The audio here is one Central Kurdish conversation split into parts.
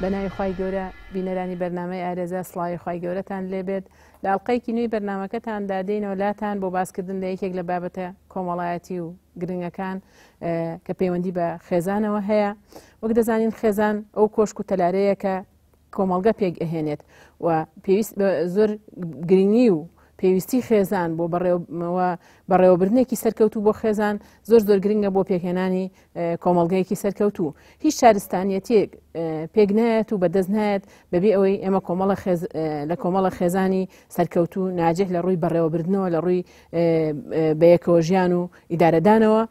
بەناوی خوای گەورە بینەرانی بەرنامەی ئارێزە سڵاوی خوای گەورەتان لێبێت لە ئەڵلقەیەکی نوێی بەرنمەکەتاندا دێنەوە لاتان بۆ باسکردن لە یەکێک لە بابەتە کۆمەڵایەتی و گرنگەکان کە پەیوەندی بە خێزانەوە هەیە. وەک دەزانین خێزان ئەو کۆشک و تەلارەیە کە کۆمەڵگە پێک ئەهێنێت و پێویست زۆر گرنگی و پێویستی خێزان بۆ بەڕێوەبردنێکی سەرکەوتوو بۆ خێزان زۆر گرنگە بۆ پێکهێنانی کۆمەڵگەیەکی سەرکەوتوو. هیچ شارستانیەتێک پێک نایەت و بەدەست نایەت بەبێ ئەوەی ئێمە لە کۆمەڵە خێزانی سەرکەوتوو ناجێت لە ڕووی بەڕێوەبردنەوە لە ڕووی بەیەکەوە ژیان و ئیدارەدانەوە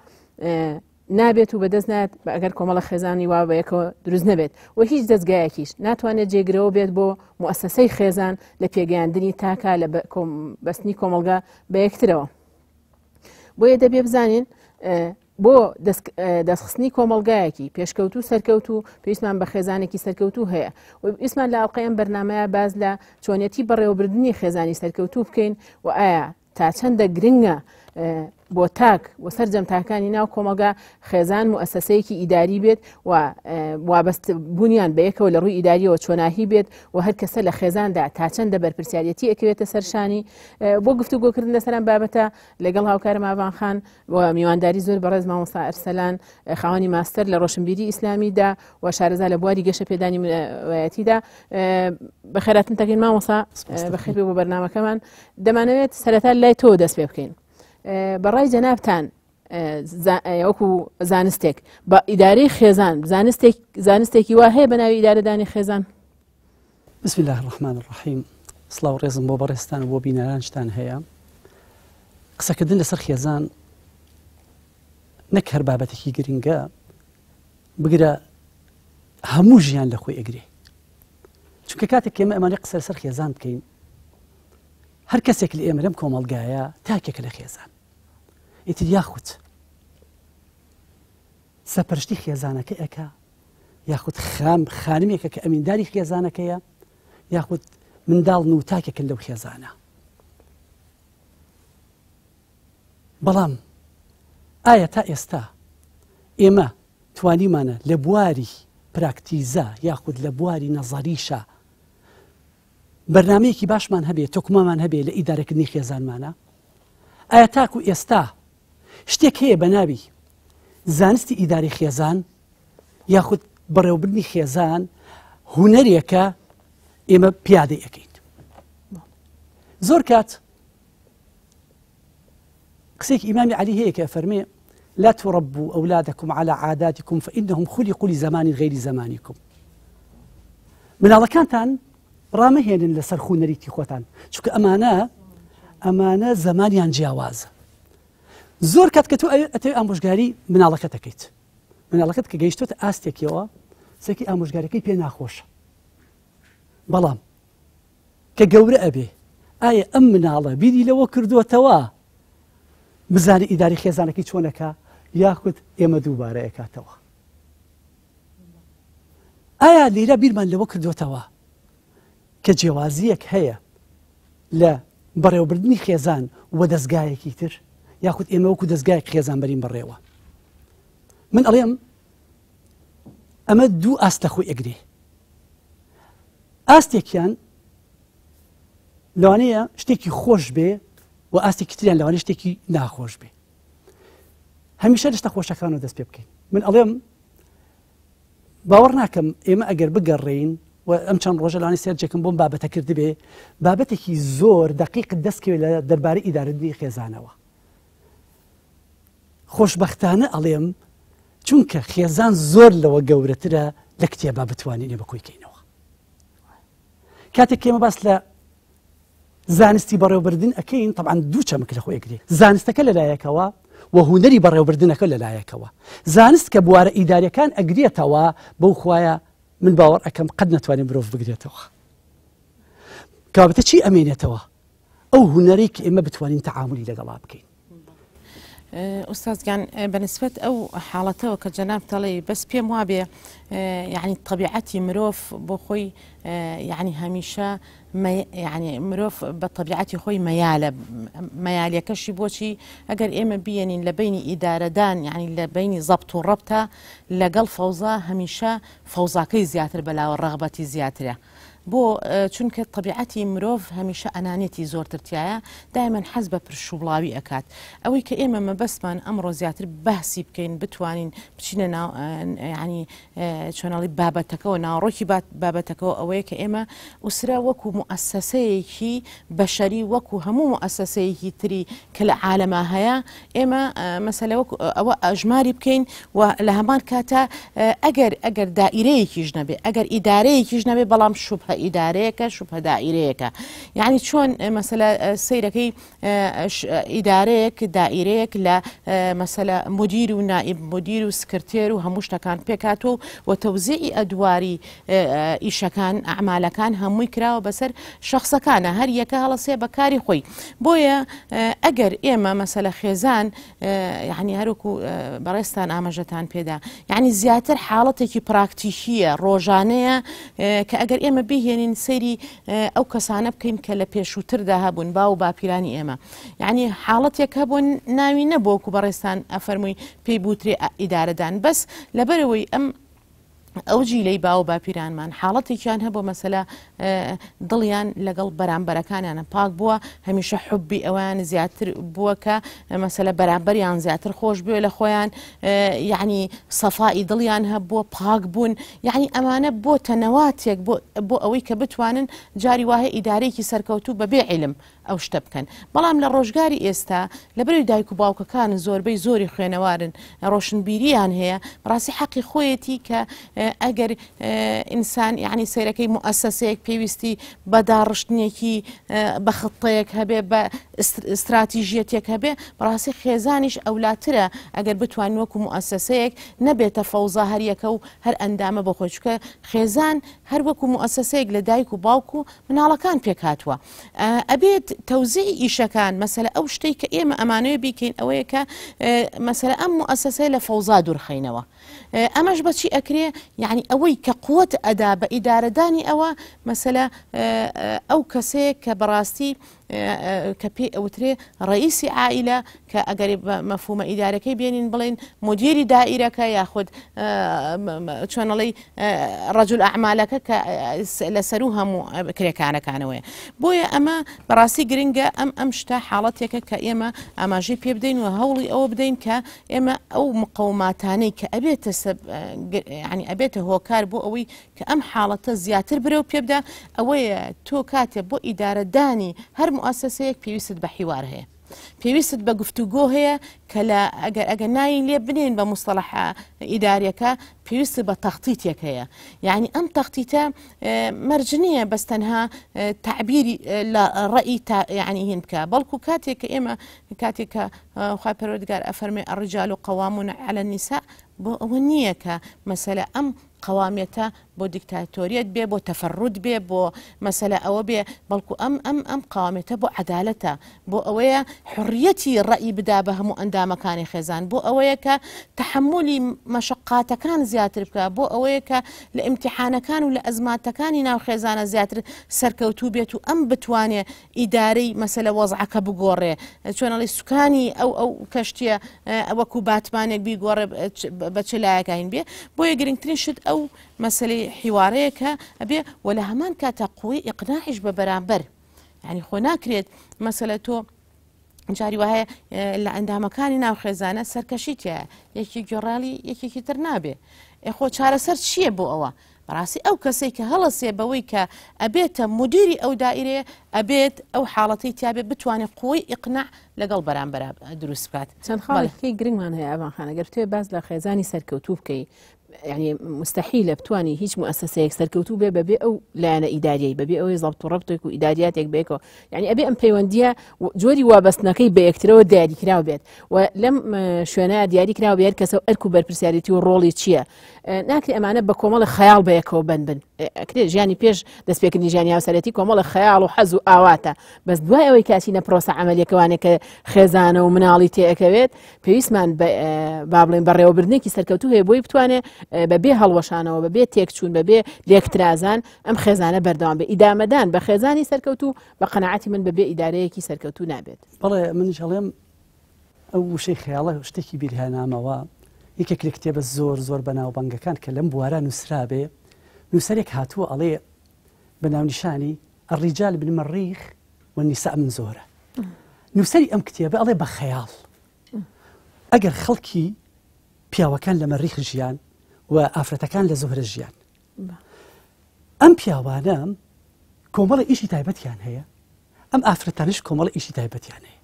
نابێت و بەدەست نایەت ئەگەر کۆمەڵە خێزانی وا بەیەکەوە دروست نەبێت و هیچ دەستگایەکیش ناتوانێت جێگرەوە بێت بۆ موەسسەسەی خێزان لە پێگەیاندنی تاکە لە بەستنی کۆمەڵگە بە یەکترەوە. بۆیە دەبێ بزانین بۆ دەستخستنی کۆمەڵگایەکی پێشکەوت و سەرکەوت و پێویستمان بە خێزانێکی سەرکەوتوو هەیە و ئیسمان لە ئەڵلقەیەم بەرنامەیە باز لە چۆنیەتی بەڕێوەبردننی خێزانی سەرکەوتوو بکەین و ئایا تا چەندە گرنگە بۆ تاک و سەرجەم تاکانی ناو کۆمەڵگا خێزان موەسسەسەیەکی ئیداری بێت و وابەست بوونیان بە یەکەوە لە ڕووی ئیداریەوە چۆناهی بێت و هەر کەسە لە خێزاندا تا چەندە بەرپرسیارەتی ئەکەوێتە سەرشانی. بۆ گفتوگۆکردن لەسەرم بابەتە لەگەڵ هاوکارم ئاڤان خان و میوانداری زۆر بەڕێز مامۆستا ئەرسەلان خاوەنی ماستەر لە ڕۆشنبیری ئیسلامیدا و شارەزا لە بواری گەشە پێدانی وایەتیدا بەخێراتن تەکەین مامۆستا بەخێر بێ بۆ بەرنامەکەمان. دەمانەوێت سەرەتا لای تۆ دەست پێ بکەین بەڕای جەنابتان وەکو زانستێک بە ئیدارەی خێزان زانستێکی وا هەیە بە ناوی ئیدارەدانی خێزان؟ بسم الله الرحمن الرحیم. سڵاو ڕێزم بۆ بەڕێستان و بۆ بینەرانشتان هەیە. قسەکردن لەسەر خێزان نەک هەر بابەتێکی گرنگە بگرە هەموو ژیان لە خۆی ئەگرێ، چونکە کاتێک ئێمە ئەمانە قسە لەسەر خێزان بکەین هەر کەسێک لە ئێمە لەم کۆمەڵگایە تاکێکە لە خێزان ئیتر یاخود سەپەرشتی خێزانەکە ئەکا، یاخود خانمێکە کە ئەمینداری خێزانەکەیە، یاخود منداڵ و تاکێکن لەو خێزانە. بەڵام ئایا تا ئێستا ئێمە توانیمانە لە بواری پراکتیزە یاخود لە بواری نەزەریشە بەرنمەیەکی باشمان هەبێ تۆکمەمان هەبێ لە ئیدارەکردنی خێزانمانە؟ ئایا تاکو ئێستا شتێک هەیە بە ناوی زانستی ئیداری خێزان یاخود بەڕێوەبردنی خێزان هونەرێکە ئێمە پیادەی ئەەکەین؟ زۆر کات قسێکی ئیمامی عەلی هەیە کە فەرمێ لا تربوا أولادكم على عاداتكم فإنهم خلقوا لزمان غير زمانكم. مناڵەکانتان ڕامەهێنن لەسەر خوونەریتی خۆتان، چونکە ئەمانە زمانیان جیاوازە. زۆر کات کە تۆ ئەتەوێت ئامۆژگاری مناڵەکەت دەکەیت، مناڵەکەت کە گەیشتۆتە ئاستێکیەوە سێکی ئامۆژگارەکەی پێ ناخۆشە، بەڵام کە گەورە ئەبێ ئایا ئەم مناڵە بیری لەوە کردووەتەوە بزانێ ئیداری خێزانەکەی چۆنەکە یاخود ئێمە دووبارە ئەکاتەوە؟ ئایا لێرە بیرمان لەوە کردوێتەوە کە جیاوازیەک هەیە لە بەڕێوەبردنی خێزان و دەستگایەکی تر یاخود ئێمە وەکو دەستگایەک خێزان بەرین بەڕێوە؟ من ئەڵێم ئەمە دوو ئاست لە خۆی ئەگرێ. ئاستێکیان لەوانەیە شتێکی خۆش بێ و ئاستێکی تریان لەوانەیە شتێکی ناخۆش بێ. هەمیشە لە شتە خۆشەکانەوە دەست پێ بکەین. من ئەڵێم باوەڕ ناکەم ئێمە ئەگەر بگەڕێین و ئەم چەند ڕۆژە لەوانەیە سێرجێکم بۆم بابەتە کردبێ بابەتێکی زۆر دەقیق دەستکەوێت لە دەربارەی ئیدارەکردنی خێزانەوە. خۆشبەختانە ئەڵێم چونکە خێزان زۆر لەوە گەورەترە لە کتێبا بتوانین بە کۆی بکەینەوە. کاتێک ئێمە باس لە زانستی بەڕێوەبردن ئەەکەین طبعاً دوو چەمک لە خۆی ئەگرێ، زانستەکە لەلایەکەوە و هونەری بەڕێوەبردنەکە لەلایەکەوە. زانست کە بوارە ئیداریەکان ئەگرێتەوە بەو خوایە من باوەڕ ئەەکەم قەت نەتوانێت مرۆڤ بگرێتەوە. کابتە چی ئەمێنێتەوە؟ ئەو هونەرەی کە ئێمە بتوانین تەعاملی لەگەڵا بکەین. ئوستازگیان بەنسبەت ئەو حاڵەتەوە کە جەناب دەڵێ بەس پێم وابێ یعنی طبیعەتی مرۆڤ بۆ خۆی یعنی هەمیشە یعنی مرۆڤ بە طبیعەتی خۆی مەیالە مەیالیەکەشی بۆچی ئەگەر ئێمە بێنین لە بینی ئیدارەدان یعنی لە بینی زەبط و ڕەبتە لەگەڵ فەوزا هەمیشە فەوزاکەی زیاتر بەلاوە ڕەغبەتی زیاترە بۆ چونکە طبیعەتی مرۆڤ هەمیشە ئەنانێتی زۆرترتیایە دایمەن حەز بە پرشوبڵاوی ئەکات ئەوەی کە ئێمە مەبەستمان ئەمڕۆ زیاتر بەحسی بکەین بتوانین بچینە ناو ینی چۆنەڵی بابەتەکەەوە ناوڕۆکی بابەتەکەەوە ئەوەیە کە ئێمە وسرا وەکو موسسەیەکی بەشەری وەکو هەموو موسسەیەکی تری کە لە عالەما هەیە ئێمە مەسەلە ئەوە ئەژماری بکەین و لە هەمان کاتە ئەگەر دائیرەیەکیش نەبێ ئەگەر ئیدارەیەکیش نەبێ بەڵام شوبهە ئیدارەیەکە شوبهە دائیرەیەکە یعنی چۆن مەسەلە سەیرەکەی ئیدارەیەک دائیرەیەک لە مەسەلە مدیر و نائب مدیر و سکرتێر و هەموو شتەکان پێکاتەوە و تەوزیعی ئەدواری ئیشەکان ئەعمالەکان هەمووی کراوە بەسەر شخصەکانە هەر یەکە هەڵەسێ بەکاری خۆی بۆیە ئەگەر ئێمە مەسەلە خێزان یعنی هەروکو بەڕێستان ئاماژەتان پێدا یعنی زیاتر حاڵەتێکی پراکتیکیە ڕۆژانەیە کە ئەگەر ئێمە بهێنین سەیری ئەو کەسانە بکەین کە لە پێشووتردا هەبوون با و باپیرانی ئێمە یعنی حاڵەتێک هەبوون ناوی نەبووکو بەڕێستان ئەفەرمووی پێی بوترێ ئیدارەدان بەس لەبەرەوەی ئەم ئەو جیلەی باو باپیرانمان حاڵەتێکیان هەبوو مەسەلە دڵیان لەگەڵ بەرامبەرەکانیانە پاک بووە هەمیشە حوبی ئەوان زیاتر بووە کە مەسەلە بەرامبەریان زیاتر خۆش بووە لە خۆیان یعنی سەفای دڵیان هەبووە پاک بوون یعنی ئەمانە بۆ تەنەواتێک بۆ ئەوەی کە بتوانن جاری وایە ئیدارێکی سەرکەوتوو بەبێ عیلم ئەو شتە بکەن بەڵام لە ڕۆژگاری ئێستا لەبەروی دایک و باوکەکان زۆربەی زۆری خوێنەوارن ڕۆشنبیریان هەیە ڕاستی حەقی خۆیەتی کە ئەگەر ئینسان یعنی سەیرەکەی موسسەیەک پێویستی بەداڕشتنێکی بە خطەیەک هەبێ بە استراتیژیەتێک هەبێ بەڕاستی خێزانیش ئەولاترە ئەگەر بتوانین وەکو موسسەیەک نەبێتە فەوزا هەریەکە و هەر ئەندامە بۆ خۆی چکە خێزان هەر وەکو موسسەیەک لە دایک و باوک و مناڵەکان پێکاتوە ئەبێت تەوزیعی ئیشەکان مەسەلە ئەو شتەی کە ئێمە ئەمانەوە بیکەین ئەوەیە کە مەسەلە ئەم موسسەیە لە فەوزا دوورخەینەوە ئەمەش بەچی ئەکرێ یعنی ئەوەی کە قووەت ئەدا بە ئیدارەدانی ئەوە مەسەلە ئەو کەسەیە کە بەڕاستی کە پێ ئەوترێ ڕئیسی عائیلە کە ئەگەری مەفهومە ئیدارەکەی بێنین بڵێن مدیری دائیرەکە یاخود چۆنەڵی ڕەجل ئەعمالەکە کە لەسەر و هەموو کرێکانەکانەوەیە بۆیە ئەمە بەڕاستی گرنگە ئەم شتە حاڵەتێکە کە ئێمە ئاماژەی پێ بدەین و هەوڵی ئەوە بدەین کە ئێمە ئەو مقەوماتانەی کە ئەبێتە ینی ئەبێتە هۆکار بۆ ئەوەی کە ئەم حاڵەتە زیاتر برەو پێبدا ئەوەیە تۆ کاتێ بۆ ئیدارەدانی هەر موسسەیەک پێویست بە حیوار هەیە پێویست بە گفتوگۆ هەیە کە لە ئەگەر ناین لێ بنێن بە مستەڵەح ئیداریەکە پێویست بە تەختیتێک هەیە یعنی ئەم تەختیتە مەرجنیە بەس تەنها تعبیری لە ڕەئی یعنی هین بکە بەڵکو کاتێک کە ئێمە کاتێک کە خوا پەروەردگار ئەفەرمێ الرجال قوامون على النساء بۆ ئەوە نییە کە مەسەلە ئەم قوامێتە بۆ دیکتاتۆریەت بێ بۆ تەفەڕود بێ بۆ مەسەلە ئەوە بێ بەڵکو ئەم قوامێتە بۆ عەدالەتە بۆ ئەوەیە حڕیەتی ڕەئی بدا بە هەموو ئەندامەکانی خێزان بۆ ئەوەیە کە تەحملی مەشقاتەکان زیاتر بکە بۆ ئەوەیە کە لە ئیمتیحانەکان و لە ئەزماتەکانی ناو خێزانە زیاتر سەرکەوتوو بێت و ئەم بتوانێ ئیدارەی مەسەلە وەزعەکە بگۆڕێ چۆنەڵی سوکانی ئەو کەشتیە وەکو باتمانێک بیگۆڕێ بە چلایەکە هین بێ بۆیە گرنگترین شت ئەو مەسەلەی حیوارەیەکە ئەبێ و لە هەمان کاتە قوی ئیقناعیش بە بەرامبەر یعنی خۆ ناکرێت مەسەلە تۆ جاری وایە لە ئەندامەکانی ناو خێزانە سەرکەشیتە یەکی گۆڕالی یەکێکی تر نابێ خۆ چارەسەر چییە بۆ ئەوە بەڕاستی ئەو کەسێک کە هەڵەسێ بەوەی کە ئەبێتە مدیری ئەو دائیرەیە ئەبێت ئەو حاڵەتی تیاابێت بتوانێت قوی ئیقناع لەگەڵ بەرامبەر دروست بکات چەند خاڵێکی گرنگمان هەیە ئەوان خانەگەر توێ باز لە خێزانی سەرکەوتوو بکەی يعني مستحيل بتواني هيج مؤسسة سەرکەوتوو بێ بەبێ ئەو لایەنە ئیداریەی بەبێ ئەوەی زەبط و ڕەبتێک و ئیداریاتێک بێکەوە يعني ئەبێ ئەم پەیوەندیە جۆری وابەستنەکەی بە یەکترەوە دیاریکراوە بێت و لەم شوێنە دیاریکراوە بێت کەسە ئەرک و بەرپرسیارەتی و ڕۆڵی چییە ناکری ئەمانە بە کۆمەڵی خەیاڵ بە یەکەوە بن ژیانی پێش دەستپێکردنی ژیانی هاوسەرەتی کۆمەڵە خەیاڵ و حەز و ئاواتە بەس دوای ئەوەی کاتینە پرۆسە عملیەکەوانێک کە خێزانە و مناڵی تێەکەوێت پێویستمان با بڵێن بەڕێوەبردنێکی سەرکەوتوو هەیە بۆی بتوانێت بەبێ هەڵوەشانەوە بەبێ تێکچوون بەبێ لێکترازان ئەم خێزانە بەردەوام بێ ئیدامەدان بە خێزانی سەرکەوتوو بە قەنەعەتی من بەبێ ئیدارەیەکی سەرکەوتوو نابێت. بەڵێ منیش هەڵێم ئەو وشەی خەیاڵە شتێکی بیرهێنامەوە یەکێک لە کتێبە زۆر بەناوبانگەکان کە لەم بوارە نووسرا بێ نووسەرێک هاتووە ئەڵێ بەناونیشانی الرجال بالمەریخ والنساء من زۆرە نووسەری ئەم کتێبە ئەڵێ بە خەیاڵ ئەگەر خەڵکی پیاوەکان لە مەریخ ژیان و ئافرەتەکان لە زۆرە ژیان ئەم پیاوانە کۆمەڵە ئیشی تایبەتیان هەیە ئەم ئافرەتانش کۆمەڵە ئیشی تایبەتیان هەیە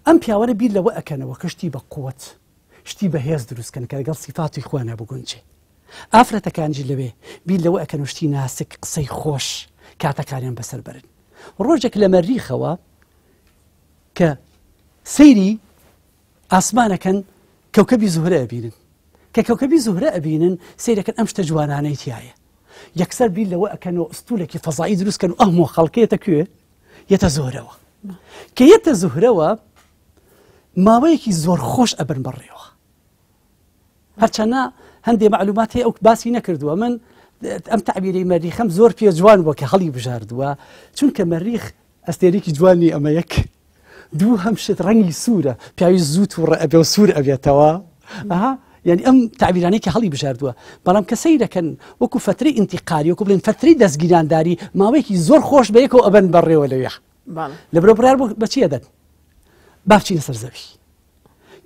ئەم پیاوانە بیر لەوە ئەکەنەوە کە شتی بە قووەت شتی بەهێز دروستکەن کە لەگەڵ سیفاتی خوانە بگونجێ ئافرەتەکانجی لەوێ بیر لەوە ئەکەن و شتی ناسک قسەی خۆش کاتەکانیان بەسەر برن ڕۆژێک لە مەریخەوە کە سەیری ئاسمانەکەن کەوکەبی زوهرە ئەبینن کە کەوکەبی زوهرە ئەبینن سەیرەکەن ئەم شتە جوانانەی تایە یەکسەر بیر لەوە ئەکەنەوە ئستولێکی فەزایی دروستکەن و ئەهموو خەڵکێتە کوێ یەتە زۆرەوە کە یەتە زوهرەوە ماوەیەکی زۆر خۆش ئەبن بڕێەوە هەرچەنە هەندێک معلومات هەیە ئەو باسی نەکردووە من ئەم تعبیری مەریخەم زۆر پێ جوان بووە کە هەڵی بژاردووە چونکە مەریخ ئەستێرێکی جوانی ئەمە یەک دوو هەم شت ڕەنگی سوورە پیاوی زووت و ڕەبێ و سوور ئەبێتەوە یعنی ئەم تعبیرانێکی هەڵی بژاردووە بەڵام کەسەی دەکەن وەکو فترەی ئینتیقالی وەکو بڵێن فترەی دەستگیرانداری ماوەیەکی زۆر خۆش بەیەکەوە ئەبەن بەڕێوە لەوێ لە بەرەبرار بەچیە دەن بابچینە سەر زەوی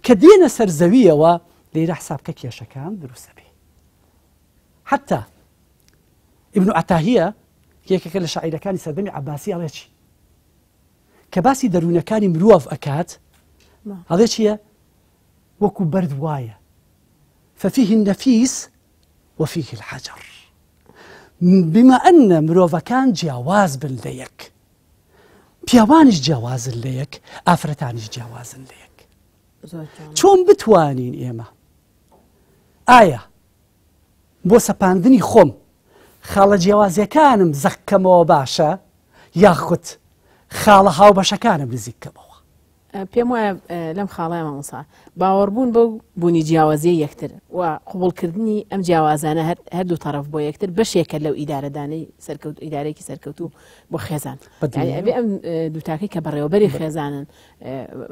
کە دێنە سەر زەویەوە لێرە حسابکە کێشەکان دروستە بێ حتا ئیبن عەتاهیە یەکێکە لە شاعیرەکانی سەردەمی عەباسی ئەڵێ چی کە باسی دەروونەکانی مرۆڤ ئەکات ئەڵێ چییە وەکو بەرد وایە ففيه النفيس وفيه الحجر بما أن مرۆڤەکان جیاواز بن لە یەک پیاوانیش جیاوازن لە یەک ئافرەتانیش جیاوازن لە یەک چۆن بتوانین ئێمە ئایا بۆ سەپاندنی خۆم خاڵە جیاوازیەکانم زەخکەمەوە باشە یاخود خاڵە هاوبەشەکانم نزیکەمەوە پێم وایە لەم خاڵای مامۆستا باوەڕبوون بەو بوونی جیاوازیە یەکتر و قوبوڵکردنی ئەم جیاوازانە هەردوو تەرەف بۆ یەکتر بەشێکە لەو ئیدارەدانەی ئیدارەیەکی سەرکەوتوو بۆ خێزان ئەبێ ئەم دووتاکەی کە بەڕێوەبەری خێزانن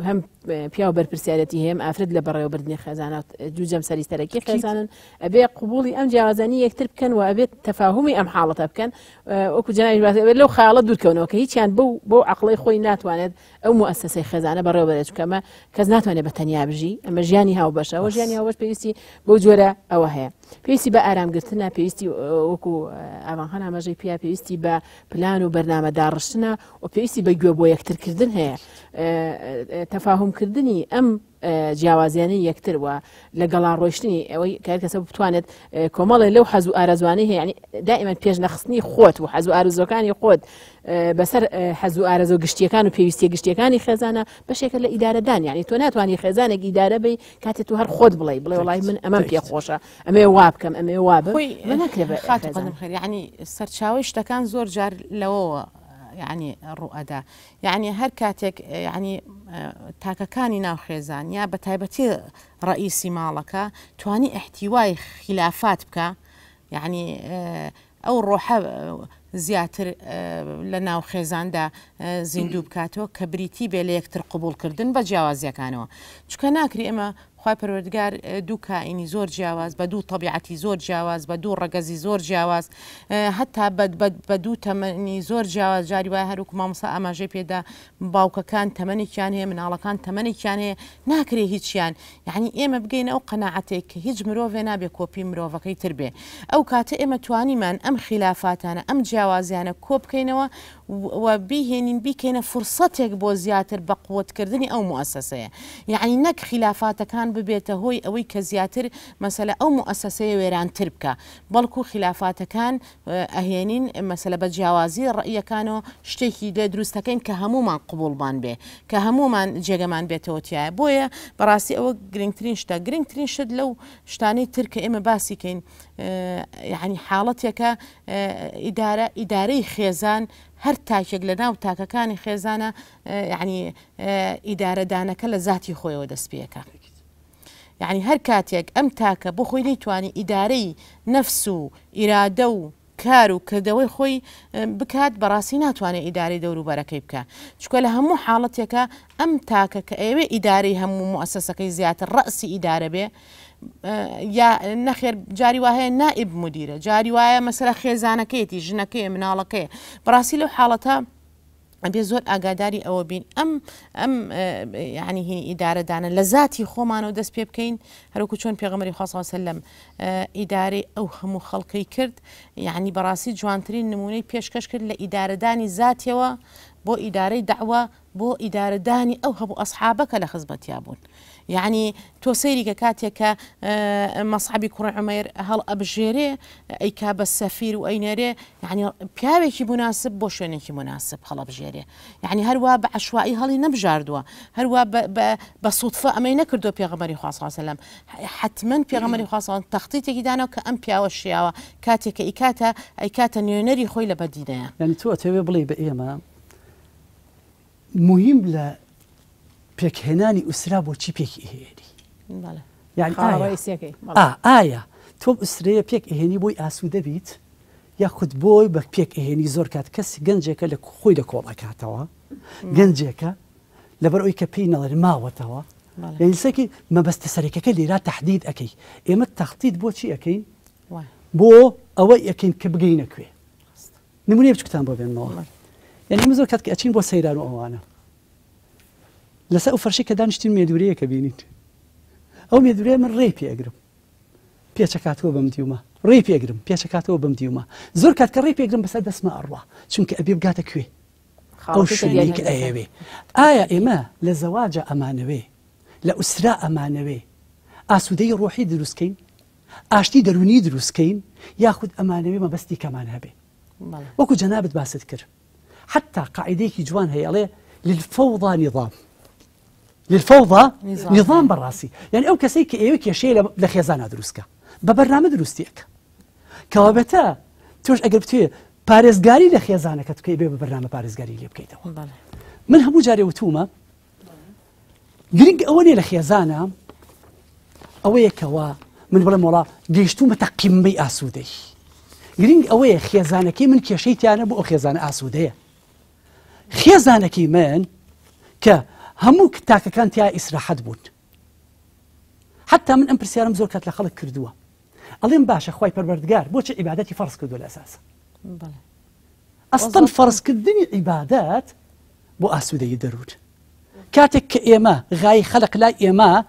هەم پیا و بەرپرسیارەتی هەیە ئافرەت لە بەڕێوەبردنی خێزانە جوجەم سەریستەرەکی خێزانن ئەبێ قوبوڵی ئەم جیاوازانی یەکتر بکەن و ئەبێت تەفاهمی ئەم حاڵەتە بکەن وەکو جەنابی باسی ئەبێت لەو خەیاڵە دوورکەونەوە کە هیچیان بۆ عەقڵەی خۆی ناتوانێت ئەو موەسسەسەی خێزانە بەڕێوەبەرێت چونکە کەس ناتوانێت بە تەنیا بژی ئەمە ژیانی هاوبەشە ئەوە ژیانی هاوبەش پێویستی بۆ جۆرە ئەوە هەیە پێویستی بە ئارامگرتنە پێویستی وەکو ئاوانخان ئاماژەی پیا پێویستی بە پلان و بەرنامە داڕشتنە و پێویستی بە گوێ بۆ یەکترکردن هەیە تەفاهمکردنی ئەم جیاوازیانەی یەکتر وە لە گەڵا ڕۆیشتنی ئەوەی کار کەسە بتوانێت کۆمەڵی لەو حەز و ئارەزوانەی هەیە ینی دائیمەن پێش نەخستنی خۆت و حەز و ئارزوەکانی خۆت بەسەر حەز و ئارەزە و گشتیەکان و پێویستی گشتیەکانی خێزانە بەشێکە لە ئیدارەدان یعنی تۆ ناتوانانی خێزانێک ئیدارە بی کاتێک تو هەر خۆت بڵێ وڵای من ئەمەم پێ خۆشە ئەمێ وا بکەم ئەمێ وا بم ینی سەرچاوی شتەکان زۆر جار لەوەوە يعني الرؤدا يعني هر كاتك يعني تاككاني ناو خيزان يا بتايبتي رئيسي مالك تواني احتواي خلافات بك يعني او الروحه زیاتر لەناو خێزاندا زیندوو بکاتەوە کە بریتی بێ لە یەکتر قوبوڵکردن بە جیاوازیەکانەوە چونکە ناکری ئێمە خوای پەروەردگار دوو کائینی زۆر جیاواز بە دوو طەبیعەتی زۆر جیاواز بە دوو ڕەگەزی زۆر جیاواز هەتا بە دوو تەمەنی زۆر جیاواز جاری وایە هەروکو مامۆستا ئاماژەی پێدا باوکەکان تەمەنێکیان هەیە مناڵەکان تەمەنێکیان هەیە ناکرێ هیچیان یعنی ئێمە بگەینە ئەو قەناعەتێک کە هیچ مرۆڤێ نابێ کۆپی مرۆڤەکەی تر بێ ئەو کاتە ئێمە توانیمان ئەم خلافاتانە ئەم جیاوازیانە کۆ بکەینەوە و بیهێنین بیکەینە فرسەتێک بۆ زیاتر بە قوتکردنی ئەو مؤسسەیە یعنی نەک خلافاتەکان ببێتە هۆی ئەوەی کە زیاتر مەسەلە ئەو مؤسسەیە وێرانتر بکە بەڵکو خلافاتەکان ئەهێنین مەسەلە بە جیاوازی ڕئیەکانەوە شتێکی لێ دروستەکەین کە هەمومان قبولمان بێ کە هەمومان جێگەمان بێتەوەتیایە بۆیە بەڕاستی ئەوە گرنگترین شتە گرنگترین شت لەو شتانەی ترکە ئێمە باسیکەین یعنی حاڵەتێکە ئیدارەی خێزان هەر تاکێک لە ناو تاکەکانی خێزانە یعنی ئیدارەدانەکە لە ذاتی خۆیەوە دەست پێەکە یعنی هەر کاتێک ئەم تاکە بۆ خۆی نەیتوانی ئیدارەی نەفس و ئیرادە و کار و کردەوەی خۆی بکات بەڕاستی ناتوانێت ئیدارەی دەوروبەرەکەی بکە چکە لە هەموو حاڵەتێکە ئەم تاکە کە ئێوێ ئیدارەی هەموو مؤسسەکەی زیاتر ڕەسی ئیدارە بێ یا نەخێر جاری وایە نائب مدیرە جاری وایە مەسەلە خێزانەکەیەتی ژنەکەی مناڵەکەی بەڕاستی لەو حاڵەتە ئەبێ زۆر ئاگاداری ئەوە بین ئەم یعنی هی ئیدارەدانە لە ذاتی خۆمانەوە دەست پێ بکەین هەروکو چۆن پێغەمبەری خوا صلی الله علیه و سلم ئیدارەی ئەو هەموو خەڵقی کرد یعنی بەڕاستی جوانترین نمونەی پێشکەش کرد لە ئیدارەدانی ذاتیەوە بۆ ئیدارەی دەعوە بۆ ئیدارەدانی ئەو هەموو ئەسحابەکە لە خزمەتیا بوون یعنی تۆ سەیریکە کاتێکە مەسعەبی کوڕی عومەیر هەڵ ئەبژێرێ ئەیکا بە سەفیر و ئەینەرێ یعنی پیاوێکی مناسب بۆ شوێنێکی مناسب هەڵەبژێرێ یعنی هەروە بە عەشوایی هەڵی نەبژاردووە هەروە بە سوودفە ئەمەی نەکردو پێغەمبەری خوا صلی الله علیه و سلم حتمەن پێغەمبەری خوا صلی الله علیه و سلم تەخطیتێکی داناوە کە ئەم پیاوە شیاوە کاتێککە ئیکاتە نوێنەری خۆی لە بەدینەیە یعنی تۆ ئەتەوێ بڵێ بە ئێمە مهم لە پێکهێنانی ئوسرا بۆچی پێکی هێنی یعنی ئایا تۆ ئوسرەیە پێک ئەهێنی بۆی ئاسوودە بیت یاخود بۆی بە پێک ئەهێنی زۆر کات کەسی گەنجێکە لە خۆی لە کۆڵەکاتەوە گەنجێکە لەبەر ئەوی کە پێی نەڵێن ماوەتەوە یعنیسەکی مەبەستە سەرەکەکە لێرا تەحدید ئەەکەی ئێمە تەخطیت بۆچی ئەەکەین بۆ ئەوەی ئەەکەین کە بگەینەکوێ نمونێ بچکتان بۆ بێنەوە یعنی ئێمە زۆر کات کە ئەچین بۆ سەیران و ئەوانە لەسەر ئەو فەرشی کە دانیشتین مێدورەیە کە بینیت ئەو مێدورەیە من ڕێی پێگرم پێچەکاتەوە بەم دیومە ڕێی پێگرم پێچەکاتەوە بەم دیومە زۆر کات کە ڕێی پێگرم بەسەر دەستمە ئەڕوا چونکە ئەبێ بگاتە کوێ ئەو شوێنی کە ئەیەوێ ئایا ئێمە لە زەواجە ئەمانەوێ لە ئوسرا ئەمانەوێ ئاسوودەی ڕۆحی دروستکەین ئاشتی دەرونی دروستکەین یاخود ئەمانەوێ مەبەستی کەمان هەبێ وەکو جەنابەت باست کرد حتى قاعدەیەکی جوان هەیەڵێ للفوضى نظام للفوضى نظام بالراسي يعني او كسي كيوك يا شيء لخيزانه دروسكا ببرنامج دروستيك كوابتا توش اقربتي باريزغاري لخيزانه كتكي ببرنامج باريزغاري اللي بكيته من هم جاري وتوما جرينج اولي لخيزانه اوي كوا من بلا مولا جيشتو متقمي اسودي جرينج اوي خيزانه كي من كيشيتي انا بو خيزانه اسوديه خيزانه كي من ك همو كتاكا كانت يا إسراحات بون حتى من أمبرسيارم زور كانت لخلق كردوها ألين باشا خواي پروردگار بوش عباداتي فرض كردو الأساس أصلا فرض كردني عبادات بو أسودة يدرود كاتك إيما غاي خلق لا إيما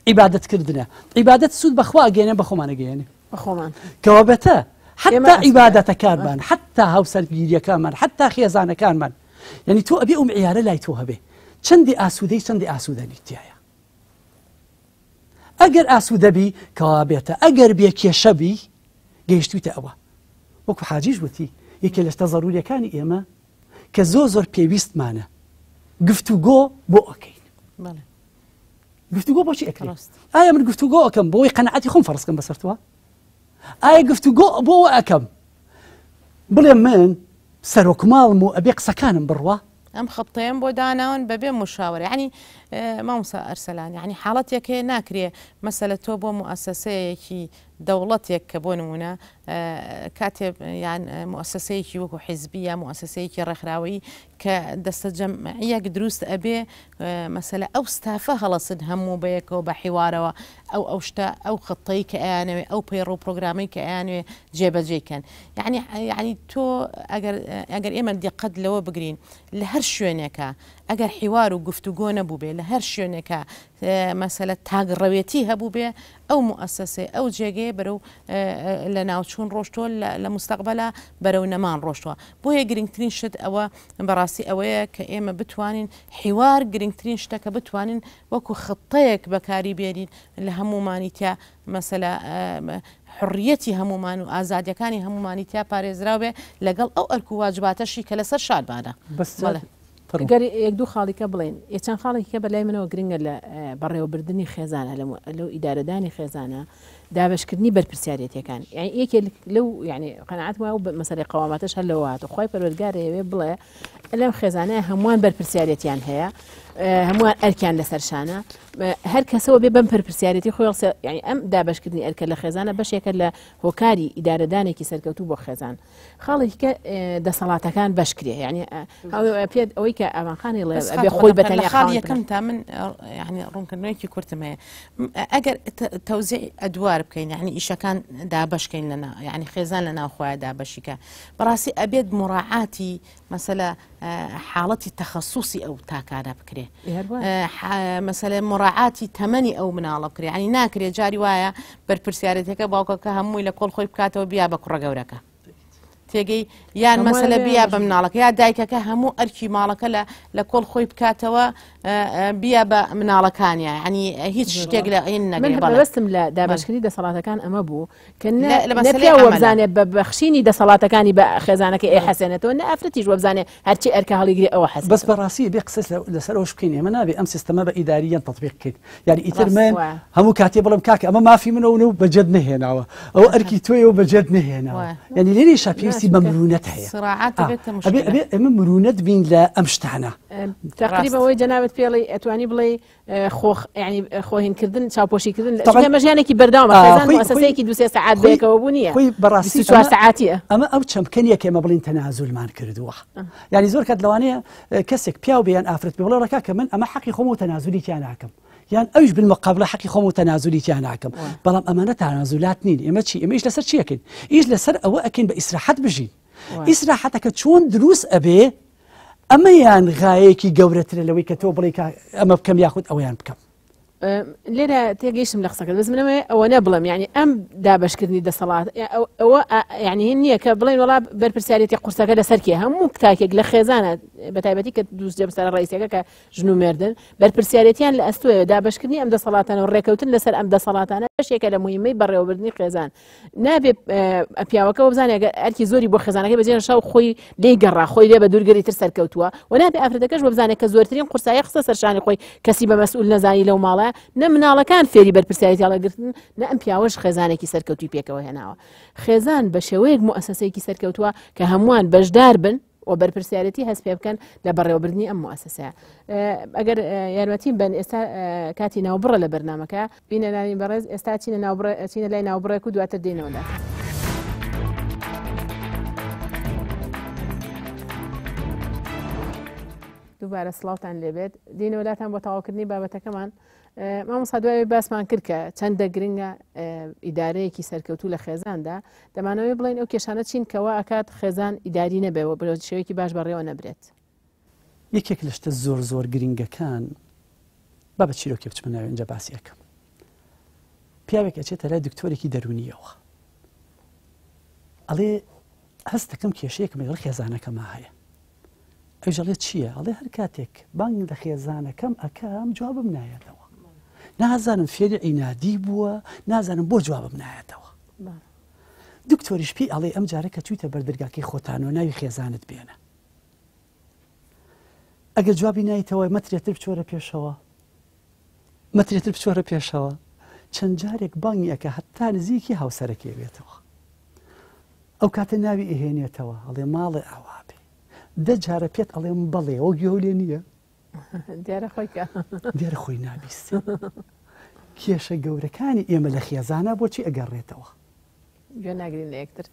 عبادة كردنا عبادة سود بخوا جينا بخومان جينا بخومان كوابتا حتى عبادة كارمان حتى هاوسر جيريا كارمان حتى خيزانة كارمان يعني تو أبي عيارة لا يتوها به چەندی ئاسوودەی چەندی ئاسوودەنیتیایە ئەگەر ئاسوودە بی کەوا بێتە ئەگەر بێ کێشە بی گەیشتویتە ئەوە وەکو حاجیش وتی یەکێ لە شتە زەڕوریەکانی ئێمە کە زۆر پێویستمانە گفتوگۆ بۆ ئەکەین گفتوگۆ بۆچی ئەکەین ئایا من گفتوگۆ ئەەکەم بۆی قەنەعەتی خۆم فەرزکەم بەسەرتەوە ئایا گفتوگۆ بۆ ئەەکەم بڵێ من سەرۆکماڵم و ئەبێ قسەکانم بڕوا ئەم خەڵتەیەم بۆ داناون بەبێ مشاورە یعنی مامۆستا ئەرسەلان یعنی حاڵەتێک هەیە ناکرێ مەسەلە تۆ بۆ مؤسسەیەکی دەوڵەتێک کە بۆ نمونە کاتێ یان مؤسسەیەکی وەکو حیزبی یا مؤسسەیەکی ڕێکخراوەیی کە دەستە جەمعیەک دروست ئەبێ مەسەلە ئەو ستافە هەڵەسن هەموو بەیەکەوە بە حیوارەوە ئەو شتە ئەو خەڵتەی کە ئەیانەوێ ئەو پەیڕۆ پرۆگرامەی کە ئەیانوێ جێبەجێکەن یعنی تۆ ئەگەر ئێمە دقت لەوە بگرین لە هەر شوێنێکە ئەگەر حیوار و گفتوگۆ نەبوو بێ لە هەر شوێنێکە مەسەلە تاگڕەوێتی هەبوو بێ ئەو مؤسسێ ئەو جێگەیە هەیە بەرەو لە ناوچوون ڕۆشتووە لە مستەقبەلا بەرەو نەمان ڕۆشتووە بۆیە گرنگترین شت ئەوە بەڕاستی ئەوەیە کە ئێمە بتوانین حیوار گرنگترین شتەکە بتوانین وەکو خطەیەک بەکاری بێنین لە هەمومانی تیا مەسەلا حڕیەتی هەمومان و ئازادیەکانی هەمومانی تیا پارێزراو بێ لەگەڵ ئەو ئەرک و واجباتەشی کە لەسەر شادمانە گەر یەک دوو خاڵیکە بڵێن چەند خاڵێکیکە بەلای منەوە گرنگە لە بەڕێوەبردننی خێزانە لەو ئیدارەدانی خێزانە دابشکردنی بەرپرسیارەتەکان یعنی یەکێک لەو یعنی قەنەعەت وایە و مەسەلەی قەوامەتەش هەر لەوە هاتووە خۆی پەروەردگارە ئەوێ بڵێ لەم خێزانەیە هەمووان بەرپرسیارەتیان هەیە هەمووان ئەرکیان لەسەر شانە هەر کەسەوە بێ بەم پرپرسیارەتی خۆی یعنی ئەم دابشکردنی ئەرکە لە خێزانە بەشێکە لە هۆکاری ئیدارەدانێکی سەرکەوتوو بۆ خێزان خاڵێکیکە دەسەڵاتەکان بەشکرێ یعنی پێت ئەوەی کە ئەوانخانی بێ خۆی بەتەنیا خاڵ یەکەم تا من یعنی ڕوونکردنەوەیکی کورتم هەیە ئەگەر تەوزیع ئەدوار بکەین یعنی ئیشەکان دابشکەین لەنا یعنی خێزان لە ناوخۆیان دابەشیکە بەڕاستی ئەبێت مراعاتی مەسەلە حاڵەتی تەخەسوسی ئەو تاکارە بکرێ مەسەلە مراعاتی تەمەنی ئەو مناڵە بکرێ ینی ناکرێت جاری وایە بەرپرسیارەتەکە باوکەکە هەمووی لە کۆڵ خۆی بکاتەوە بیا بە کوڕە گەورەکە تێگەی یان مەسەلە بیا بە مناڵەکە یا دایکەکە هەموو ئەرکی ماڵەکە لە کۆڵ خۆی بکاتەوە بیا بە مناڵەکانیە ینی هیچ شتێک لە ئین نەگەڵستم لە دابشکردنی دەسەڵاتەکان ئەمە بوو کە وەبزانێ بە بەخشینی دەسەڵاتەکانی بە خێزانەکە ئێ حەسێنێتەوە نە ئافرەتیش وەبزانێ هەرچی ئەرکە هەڵیگری ئەوە حەس بەس بەڕاستی بێ قسەس لەسەر ئەوش بکەین ئێمە نابێ ئەم سیستەمە بە ئیداریەن تەطبیق بکەین یعنی ئیتر من هەموو کاتێ بڵم کاکە ئەمە مافی منەوە و بەجێت نهێناوە ئەوە ئەرکی تۆیە و بەجێت نهێناوە یعنی لێرەشە پێویستی بە مرونەت هەیە ئەمە مرونەت بین لە ئەم شتانە تقریبا ئەوەی جەنابەت پێڵی ئەتوانی بڵێ ینی خۆهینکردن چاوپۆشیکردن مەژیانێکی بەرداوامە خێزان مؤسسەیەکی دو سێ سەعات بێکەوە بوو نییە بەڕاستی 4 سەعاتیە ئەمە ئەو چەمکەنیە کە ئێمە بڵین تەنازولمان کردووە ینی زۆر کات لەوانەیە کەسێک پیاو بێیان ئافرەت بێ بڵێ ڕەکا کە من ئەمە حەقی خۆم و تەنازولی تیان ناکەم یان ئەوش بالمقابلە حەقی خۆم و تەنازولی تیان ناکەم بەڵام ئەمانە تەنازولات نین ئێمە چی ئێمە ئیش لەسەر چیەکەین ئیش لەسەر ئەوە ئەکەین بە ئیسراحەت بژین ئیسراحەتەکە چۆن دروست ئەبێ ئەمە یان غایەکی گەورەترە لەوەی کە تۆ بڵێ ئەمە بکەم یاخود ئەویان بکەم لێرە تێگەیشتم لە قسەکەت بەس منەوەی ئەوە نەبڵم ینی ئەم دابشکردنی دەسەڵات ئەوە ینی هین نییە کە بڵێن وڵا بەرپرسیارەتی قورسەکە لەسەرکێ هەموو کتاکێک لە خێزانە بەتایبەتی کە دووس جەبسەرە ڕئیسەکە کە ژن و مێردن بەرپرسیارەتیان لە ئەستۆیە دابشکردنی ئەم دەسەڵاتانە و ڕێکەوتن لەسەر ئەم دەسەڵاتانە بەشێکە لە مهمەی بەڕێوەبردننی خێزان نابێ پیاوەکە وبزانێ ئەرکی زۆری بۆ خێزانەکە بەجێ شاو خۆی لێی گەڕا خۆی لێ بە دوورگەری تر سەرکەوتووە و نابێ ئافرەتەکەش وبزانێ کە زۆرترین قورسایی قسە سەرشانی خۆی کەسی بە مەسئول نەزانی لەو ماڵە نە مناڵەکان فێری بەرپرسیارەتی هەڵەگرتن نە ئەم پیاوەش خێزانێکی سەرکەوتوی پێکەوە هێناوە خێزان بە شێوەیەک مؤسسەیەکی سەرکەوتووە کە هەمووان بەشدار بن و بەرپرسیارەتی هەست پێ بکەن لە بەڕێوەبردننی ئەم مؤسسەیە ئەگەر یارمەتیم بن ئێستا کاتی ناوبڕە لە بەرنامەکە بینە لای بەڕێز ئێستا چینە لای ناوبڕێک و دواتر دێنەوەدا دووبارە سڵاوتان لێبێت دێنەوەلاتان بۆ تەواوکردنی بابەتەکەمان مامۆستا دوای باسمان کرد کە چەندە گرنگە ئیدارەیەکی سەرکەوتوو لە خێزاندا دەمانەوەی بڵین ئەو کێشانە چین کەوا ئەکات خێزان ئیداری نەبێەوە بە شێوەیەکی باش بەڕێوە نەبرێت یەکێک لە شتە زۆر زۆر گرنگەکان با بە چیرۆکی بچمە ناوێ ئەنجا باسی یەکەم پیاوێک ئەچێتە لای دکتۆرێکی دەرونیەوە ئەڵێ هەست دەکەم کێشەیەکم لەگەڵ خێزانەکەما هەیە ئەوژەڵێ چییە؟ ئەڵێ هەر کاتێک بانگ لە خێزانەکەم ئەکەم جوابم نایەتەوە نازانم فێری عینادی بووە نازانم بۆ جوابم نایەتەوە دکتۆریش پێی ئەڵێ ئەم جارە کە چوویتە بەردەرگاکەی خۆتانەوە ناوی خێزانت بێنە ئەگەر جوابی نایتەوە مەترێتر بچۆرە پێشەوە مەترێتر بچۆرە پێشەوە چەند جارێک بانگی ئەکە هەتا نزیکی هاوسەرەکێ بێتەوە ئەو کاتە ناوی ئەهێنێتەوە ئەڵێ ماڵێ ئاوا بێ دە جارە پێت ئەڵێم بەڵێ ئەو گەولێ نییە دیارە خۆی نابیست کێشە گەورەکانی ئێمە لە خێزانە بۆچی ئەگەڕێتەوە ناگرین لە یەکتر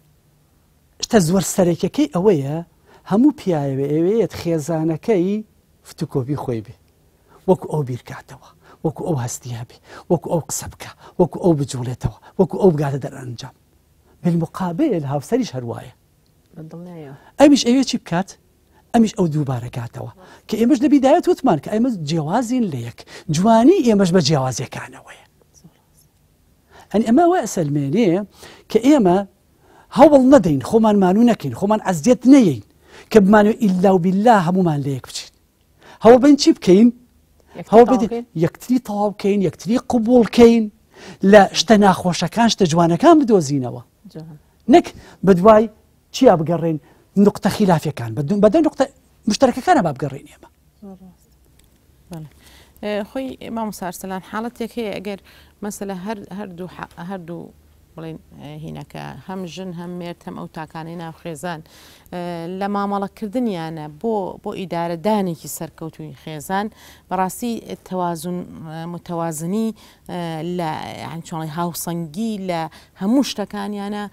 شتە زۆر سەرەکیەکەی ئەوەیە هەموو پیاوێ ئەوەیەت خێزانەکەی فتوکۆبی خۆی بێ وەکو ئەو بیرکاتەوە وەکو ئەو هەستیا بێ وەکو ئەو قسە بکە وەکو ئەو بجوڵێتەوە وەکو ئەو بگاتە دەرئەنجام بالمقابل هاوسەریش هەروایە ئەمیش ئەوێ چی بکات ئەمیش ئەو دووبارە کاتەوە کە ئێمەش لە بیدایەت وتمان کە ئێمە جیاوازین لە یەک جوانی ئێمەش بە جیاوازیەکانەوەیە ئەنی ئەمە وە ئەسەلمێنێ کە ئێمە هەوڵ نەدەین خۆمان مانوو نەکەین خۆمان عەزیەت نەیەین کە بمانوێ ئیلا و بیللا هەمومان لە یەک بچین هەوڵ بین چی بکەین هەوڵ بدەین یەکتری تەواو بکەین یەکتری قبوڵ بکەین لە شتە ناخۆشەکان شتە جوانەکان بدۆزینەوە نەک بەدوای چیا بگەڕێن نقطە خلافیەکان بەدەی نقطە مشتەرەکەکانە با بگەڕێن ئێمە خۆی مامۆستا ئەرسەلان حاڵەتێک هەیە ئەگەر مەسەلە هەردوو بڵێن هینەکە هەم ژن هەم مێرد هەم ئەو تاکانەی ناوخێزان لە مامەڵەکردنیانە بۆ ئیدارەدانێکی سەرکەوتوی خێزان بەڕاستی تەوازن متەوازنی لە چۆڵی هاوسەنگی لە هەموو شتەکانیانە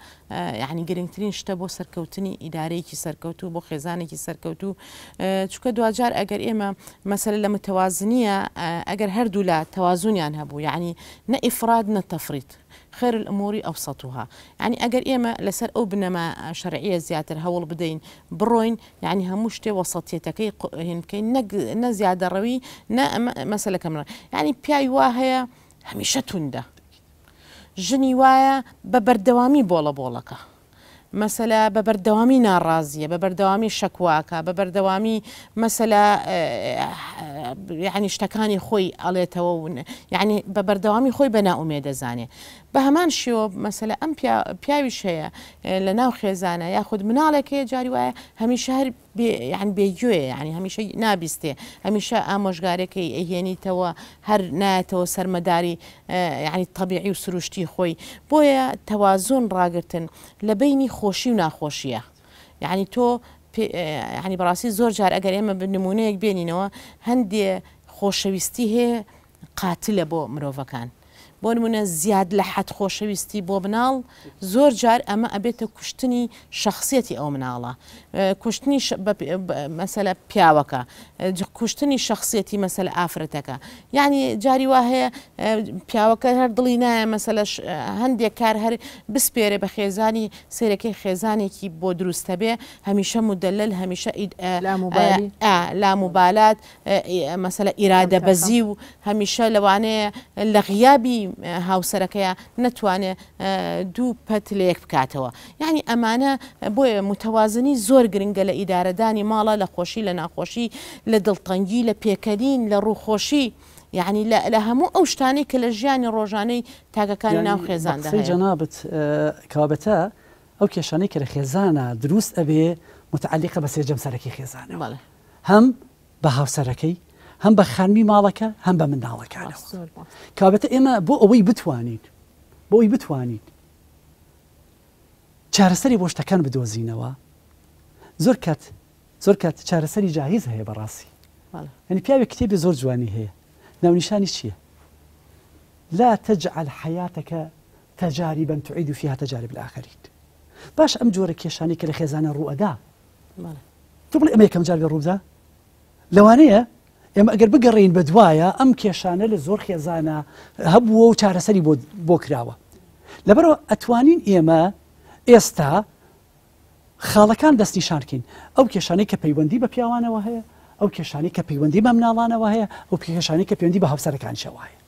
یعنی گرنگترین شتە بۆ سەرکەوتنی ئیدارەیەکی سەرکەوتو بۆ خێزانێکی سەرکەوتو چونکە دوجار ئەگەر ئێمە مەسەلە لە متەوازنیە ئەگەر هەردوو لە تەوازونیان هەبوو یعنی نە ئیفراد نە تەفریط خير الأمور أوسطها يعني أجر إما لسر أو بنما شرعية زيادة هول بدين بروين يعني همشتي وسطيتك يمكن نزيادة روي مسألة كاملة يعني بياي واهية هميشة تنده جني وايا ببردوامي بولكا مثلا ببردوامي ناڕازیە ببردوامي شەکواکە ببردوامي مثلا يعني شتەکانی خۆی ئەڵێتەوە يعني ببردوامي خۆی بە ناومێدەزانێ بە هەمان شێوە مثلا ئەم پیاویش هەیە لە ناو خێزانە یاخود مناڵێکەیە جاری وایە هەمیشە هەر يعني بێگوێ يعني هەمیشە نابیستێ هەمیشە ئامۆژگارێکی ئەهێنیتەوە هەر نایەتەوە سەرمەداری يعني طبیعی و سروشتی خۆی بۆیە تەوازن ڕاگرتن لە بینی خۆشی و ناخۆشیە يعني تۆ يعني بەڕاستی زۆر جار ئەگەر ئێمە نمونەیەک بێنینەوە هەندێ خۆشەویستی هەیە قاتلە بۆ مرۆڤەکان بۆ نمونە زیاد لە حەد خۆشەویستی بۆ مناڵ زۆر جار ئەمە ئەبێتە کوشتنی شخصیەتی ئەو مناڵە کوشتنی مەسەلە پیاوەکە کوشتنی شخصیەتی مەسەلە ئافرەتەکە یعنی جاری وا هەیە پیاوەکە هەر دڵی نایە مەسەلە هەندێک کار هەر بسپێرێ بە خێزانی سێرەکەی خێزانێکی بۆ دروستە بێ هەمیشە مدلل هەمیشە لاموبالات مەسەلە ئیرادە بەزی و هەمیشە لەوانەیە لە غیابی هاوسەرەکەیە نەتوانێت دوو پەت لە یەک بکاتەوە یعنی ئەمانە بۆیە متەوازنی زۆر گرنگە لە ئیدارەدانی ماڵە لە خۆشی لە ناخۆشی لە دڵتەنگی لە پێکەنین لە ڕووخۆشی یعنی لە هەموو ئەو شتانەی کە لە ژیانی ڕۆژانەی تاگەکانی ناو خێزاندا هەیە جەنابەت کابەتە ئەو کێشانەی کە لە خێزانە دروست ئەبێ متعلقە بە سێرجەم سەرەکی خێزانەوە هەم بە هاوسەرەکەی هەم بە خانمی ماڵەکە هەم بە منداڵەکانەوە کابەتە ئێمە بۆ ئەوەی بتوانین چارەسەری بۆ شتەکان بدۆزینەوە زۆر کات چارەسەری جاهیز هەیە بەڕاستی يعني پیاوێک کتێبی زۆر جوانی هەیە ناونیشانی چییە لا تجعل حياتك تجاربا تعيد فيها تجارب الآخرين باش ئەم جۆرە کێشانی کە لە خێزانە ڕوئەدا تو بڵێ ئەمە یەکەم جار بێ ڕوودا لەوانەیە ئێمە ئەگەر بگەڕین بە دوایە ئەم کێشانە لە زۆر خێزانە هەبووە و چارەسەری بۆ کراوە لەبەرەوە ئەتوانین ئێمە ئێستا خاڵەکان دەستنیشانکەین ئەو کێشانەی کە پەیوەندی بە پیاوانەوە هەیە ئەو کێشانی کە پەیوەندی بە مناڵانەوە هەیە ئەو کێشانی کە پەیوەندی بە هاوسەرەکانیشەوە هەیە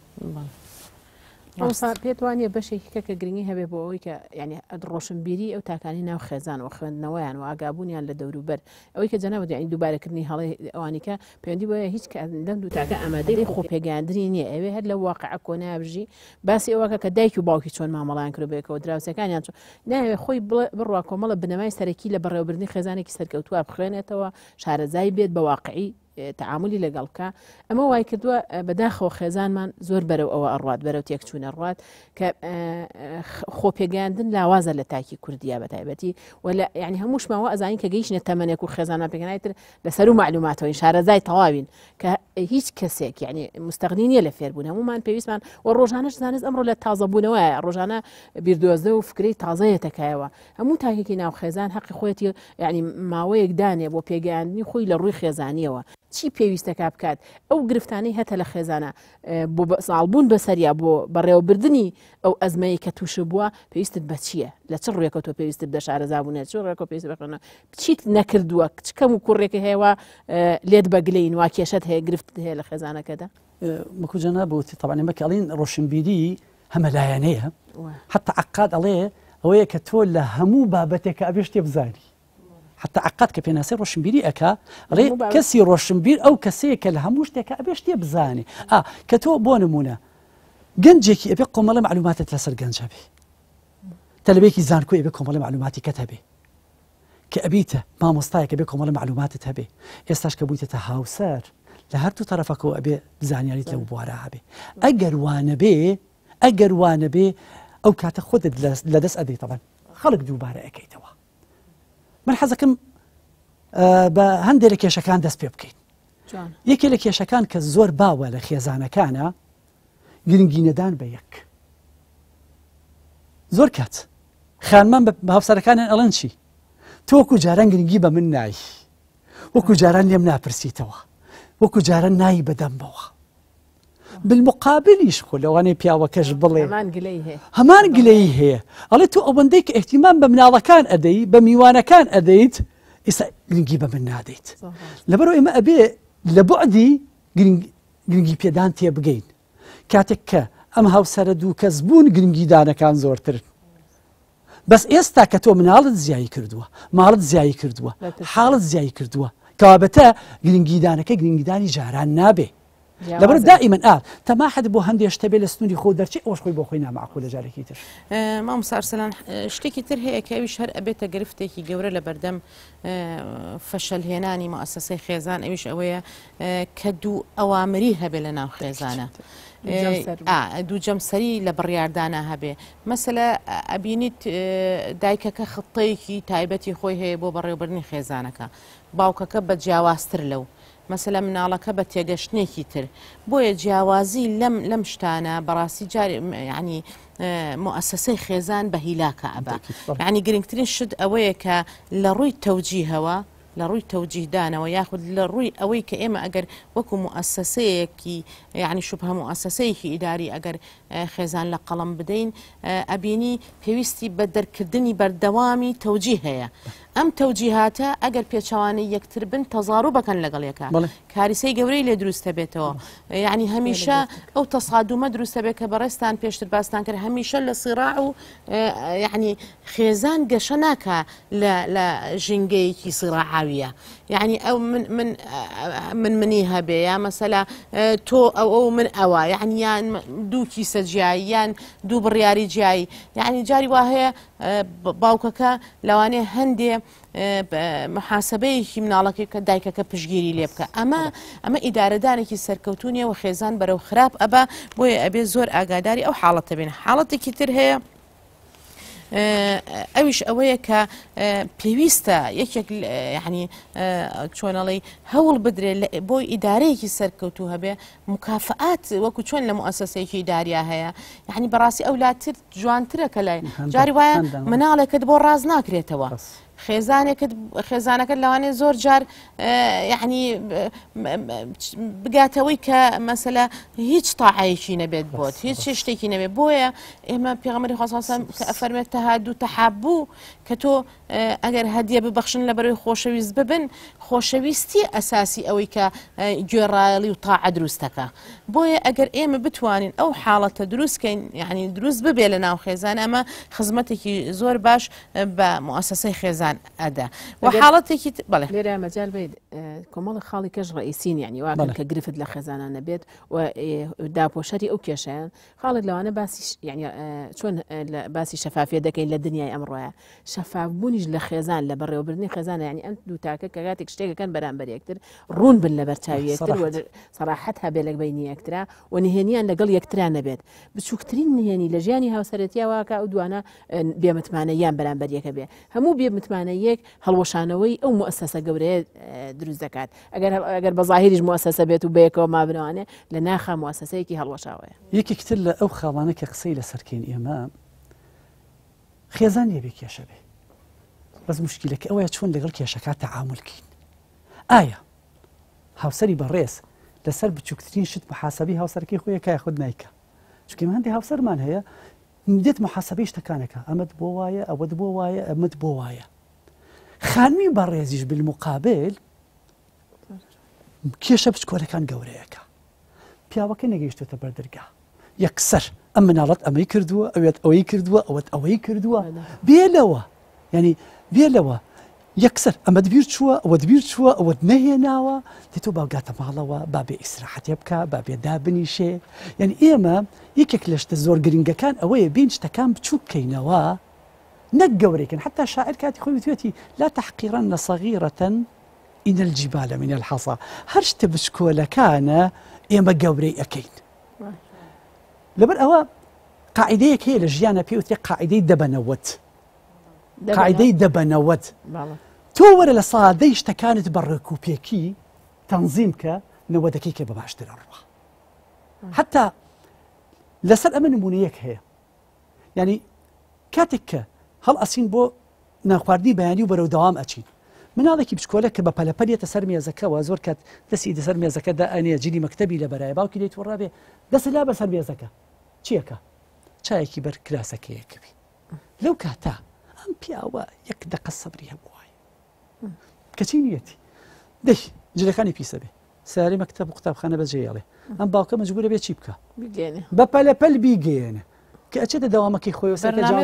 پێت وانە بەشێکە کە گرنگی هەبێ بۆ ئەوەی کە یعنی ڕۆشنبیری ئەو تاکانی ناو خێزان و خوێندنەوەیان و ئاگابوونیان لە دەوروبەر ئەوەی کە جەنابەت یعنی دووبارەکردنی هەڵی ئەوانیکە پەیوەندی بۆیە هیچ لەم دوو تاکە ئامادەی خۆپێگەاندنی نییە ئەوێ هەر لە واقعە کۆنابژی باسی ئەوەکە کە دایک و باوکی چۆن مامەڵیان کردبێکەوە دراوسەکانیان چۆن ناوێ خۆی بڕوا کۆمەڵە بنەمای سەرەکی لە بەڕێوەبردنی خێزانێکی سەرکەوتووە بخوێنێتەوە شارەزای بێت بە واقعی تعاملی لەگەڵکە ئەمە وای کردووە بەداخەوە خێزانمان زۆر بەرەو ئەوە ئەڕات بەرەو تێکچوونە ڕات کە خۆپێگەاندن لاوازە لە تاکی کوردیا بە تایبەتی ولا یعنی هەمووشماوە ئەزانین کە گەیشتە تەمەنێک و خێزانە پێگەنایتر لەسەر و معلوماتەوەی شارەزای تەواوین کە هیچ کەسێک یعنی مستەغنی نیە لە فێربوون هەمومان پێویستمان و ڕۆژانەش زانست ئەمڕۆ لە تازەبوونەوەیە ڕۆژانە بیردۆزە و فکری تازەیەتەکایەوە هەموو تاکێکی ناو خێزان حەقی خۆیەتی یعنی ماوەیەک دانێ بۆ پێگەیاندنی خۆی لە ڕووی خێزانیەوە چی پێویستەکە بکات ئەو گرفتانەی هەتە لە خێزانە بۆ ساڵبوون بەسەریا بۆ بەڕێوەبردننی ئەو ئەزمەیە کە تووش بووە پێویستت بە چییە لە چ ڕێکە تۆ پێویستت بە شارەزابوونێت چ ڕێکۆ پێویست بخەنە چیت نەکردووە کەم و کوڕێکی هەیەوە لێت بەگلین وا کێشت هەیە گرفت هەیە لە خێزانەکەدا مەکو جەناب بوتی طبعا ئێمە کەڵین ڕۆشنبیری هەمەلایەنەیە حتى عقاد ئەڵێ ئەوەیە کە تۆ لە هەموو بابەتێک ئەبێ شتێ بزانی حتى عقاد کە پێناسەی ڕۆشنبیری ئەکا ئەڵێ کەسی ڕۆشنبیر ئەو کەسەیە کە لە هەموو شتێکە ئەبێ شتێ بزانێ کە تۆ بۆ نمونە گەنجێکی ئەبێ کۆمەڵە معلوماتت لەسەر گەنج هەبێ تەلەبێکی زانکۆی ئەبێ کۆمەڵە معلوماتی کەت هەبێ کە ئەبیتە مامۆستایەکە بێ کۆمەڵە معلوماتت هەبێ ئێستاش کە بوویتە هاوسەر لە هەردوو تەرەفەکەەوە ئەبێ زانیاریت لەو بوارە هەبێ ئەگەر وانە بێ ئەو کاتە خۆدت لەدەست ئەدەیت تەبەن خەڵک دووبارە ئەەکەیتەوە من حەزەکەم بە هەندێک لە کێشەکان دەست پێ بکەین یەکێ لە کێشەکان کە زۆر باوە لە خێزانەکانە گرنگینەدان بە یەک زۆر کات خانمان بە هاوسەرەکانیان ئەڵەن چی تۆکو جاران گرنگی بە من نای وەکو جاران لێم ناپرسیتەوە وەکو جاران نایی بەدەمبەوە بالمقابلیش خۆ لەوانەیە پیاوەکەش بڵێ هەمان گلەی هەیە ئەڵێ تۆ ئەوەندەی کە احتیمام بە مناڵەکان ئەدەی بە میوانەکان ئەدەیت ئێستا گرنگی بە من نادەیت لەبەرەوە ئێمە ئەبێ لە بوعدی گرنگی پێدان تێبگەین کاتێک کە ئەم هاوسەرە دوو کەس بوون گرنگیدانەکان زۆرترن بەس ئێستا کە تۆ مناڵت زیایی کردووە ماڵت زیایی کردووە حاڵت زیایی کردووە کەوابەتە گرنگیدانەکە گرنگیدانی جاران نابێ لەبەر دائیمەن تەماحەت بۆ هەندێک شتە بێ لە سنووری خۆ دەرچێ ئەوش خۆی بۆ خۆی نامەعقولە جارێکی تر مامۆستا ئەرسەلان شتێکی تر هەیە کە ئەویش هەر ئەبێتە گرفتێکی گەورە لە بەردەم فەشەلهێنانی مؤسسەی خێزان ئەویش ئەوەیە کە دوو ئەوامری هەبێ لە ناو خێزانە دوو جەمسەری لە بڕیاردانە هەبێ مەسەلە ئەبینیت دایکەکە خڵتەیەکی تایبەتی خۆی هەیە بۆ بەڕێوەبردنی خێزانەکە باوکەکە بە جیاوازتر لەو مەسەلە مناڵەکە بە تێگەشتێکی تر بۆیە جیاوازی لەم شتانە بەڕاستی جاری ینی مؤسسەی خێزان بە هیلاکە ئەبا یعنی گرنگترین شت ئەوەیە کە لە ڕووی تەوجیهەوە لە ڕووی تەوجیهدانەوە یاخود لە ڕووی ئەوەی کە ئێمە ئەگەر وەکو مؤسسەیەکی یعنی شوبهە مؤسسەیەکی ئیداری ئەگەر خێزان لە قەڵم بدەین ئەبینی پێویستی بە دەرکردنی بەردەوامی تەوجیه هەیە ئەم تەوجیهاتە ئەگەر پێچەوانەی یەکتر بن تەزاڕوو بکەن لەگەڵ یەکە کاریسەی گەورەی لێ دروستە بێتەوە یعنی هەمیشە ئەو تەسادومە دروستە بێت کە بەڕێستان پێشتر باستان کرد هەمیشە لە سیراع و یعنی خێزان گەشە ناکە لە ژینگەیەکی سیراعاویە یعنی ئەو منی هەبێ یا مەسەلا تۆ ئەو من ئەوە یعنی یان دوو کیسە جیایی یان دوو بڕیاری جیایی یعنی جاری وا هەیە باوکەکە لەوانەیە هەندێ محاسبەیەکی مناڵەکەی کە دایکەکە پشگیری لێ بکە ئەمە ئیدارەدانێکی سەرکەوتونیە و خێزان بەرەو خراپ ئەبا بۆیە ئەبێ زۆر ئاگاداری ئەو حاڵەتە بێن حاڵەتێکی تر هەیە ئەویش ئەوەیە کە پێویستە یەکێک ینی چۆنەڵی هەوڵ بدرێت بۆی ئیدارەیەکی سەرکەوتوو هەبێ مکافعات وەکو چۆن لە مؤسسەیەکی ئیداریا هەیە یعنی بەڕاستی ئەولادتر جوانترەکە لای جاری وایە مناڵێکت بۆ ڕاز ناکرێتەوە خێزانەکەت لەوانێ زۆر جار یعنی بگاتەوەی کە مەسەلە هیچ تاعایەکی نەبێت بۆت هیچ شتێکی نەبێت بۆیە ئێمە پێغەمبەری خوا کە ئەفەرمێت تەهادو تەحابوو کە تۆ ئەگەر هەدیە ببەخشن لە بەرەوەی خۆشەویست ببن خۆشەویستی ئەساسی ئەوەی کە گوێڕایەڵی و تاعە دروستەکە بۆیە ئەگەر ئێمە بتوانین ئەو حاڵەتە دروستکەین یعنی دروست ببێ لە ناو خێزان ئەمە خزمەتێکی زۆر باش بە مؤسسەی خێزان ئەدا و حاڵەتێکی بەڵێ لێرە مەجال بێت کۆمەڵی خاڵی کەش ڕئیسین یعنی واکەن کە گرفت لە خێزانانە بێت و داپۆشەری ئەو کێشیان خاڵێک لەوانە باسی یعنی چۆن باسی شەفافیە دەکەین لە دنیای ئەمڕۆیە شەفافبوونیش لە خێزان لە بەڕێوەبردننی خێزانە ینی ئەم دوو تاکە کە کاتێک شتێکەکەن بەرامبەر یەکتر ڕوون بن لە بەرچاوی یەکتر سەراحەت هەبێ لە بینی یەکترا و نهێنیان لەگەڵ یەکتران نەبێت بچووکترین نهێنی لە ژیانی هاوسەرەتیا واکە ئەو دوانە بێمتمانەیان بەرامبەر یەکە بێ هەموو بێمتمانەیەک هەڵوەشانەوەی ئەو مؤسسە گەورەیە دروست دەکات ئەگەر بە ظاهریش مؤسسە بێت و بەیەکەوە مابنەوانێ لە ناخە مؤسسەیەکی هەڵوەشاوەیە یەکێکتر لە ئەو خاڵانە کە قسەی لەسەرکەین ئێمە خێزان لێبێ کێشە بێ بەس مشکلەکە ئەوەیە چۆن لەگەڵ کێشەکە تەعاملکەین ئایا هاوسەری بەڕێز لەسەر بچووکترین شت محاسبی هاوسەرەکەی خۆی کای خود نیکە چونکە هەندێک هاوسەرمان هەیە دێت محاسبەی شتەکانەکە ئەمەد بۆ وایە ئەوەت بۆ وایە ئەمەد بۆ وایە خانمی بەڕێزیش بالمقابل کێشە بچکۆلەکان گەورەیەەکە پیاوەکە نەگەیشتوتە بەردەرگا یەکسەر ئەم مناڵەت ئەمەی کردووە ئەوێت ئەوەی کردووە ئەوەت ئەوەی کردووە بێلەوە ینی بێلەوە یەکسەر ئەمەد بیر چووە ئەوەت بیر چووە ئەوەت نەهێناوە دێتۆ باوگاتە ماڵەوە با بێ ئیسراحەتێ بکە با بێ دابنیشێ یعنی ئێمە یەکێک لە شتە زۆر گرنگەکان ئەوەیە بین شتەکان بچوو بکەینەوە نەک گەورەیکن حتا شاعر کاتی خۆی وتوێتی لا تحقیرن صغيرة إن الجبال من الحصى هەر شتە بچکۆلەکانە ئێمە گەورەی ئەەکەین لەبەر ئەوە قاعدەیەک هەیە لە ژیانە پێوتێ قاعدەی دەبەنەوەت قاعدەی دەبەنەوەت تۆ وەرە لە سادەی شتەکانت بە ڕێکوپێکی تەنزیم کە نەوەدەکەی کە بە باشترە ڕوە حتا لەسەر ئەمە نمونەیەک هەیە ینی کاتێک کە هەڵ ئەسین بۆ ناخواردنی بەیانی و بەرەو دەوام ئەچین مناڵێکی بچکۆلە کە بە پەلەپەلێتە سەر مێزەکەەوە زۆر کات دەستی دەسەر مێزەکەدا ئەنێ جلی مەکتەبی لە بەرای باوکی دەیت وەڕابێ دەست لا بەسەر مێزەکە چیەکە چایەکی بەر کراسەکەیەکەبی لەو کاتە ئەم پیاوە یەک دەقە سەبری هەبووایە کەچی نیەتی دەی جلەکانی پیسە بێ ساری مەکتەب و قوتابخانە بەجێڵێ ئەم باوکە مەجبورە بێ چی بکە بە پەلەپەل بیگەێنە کە ئەچێتە داوامەکەی خۆی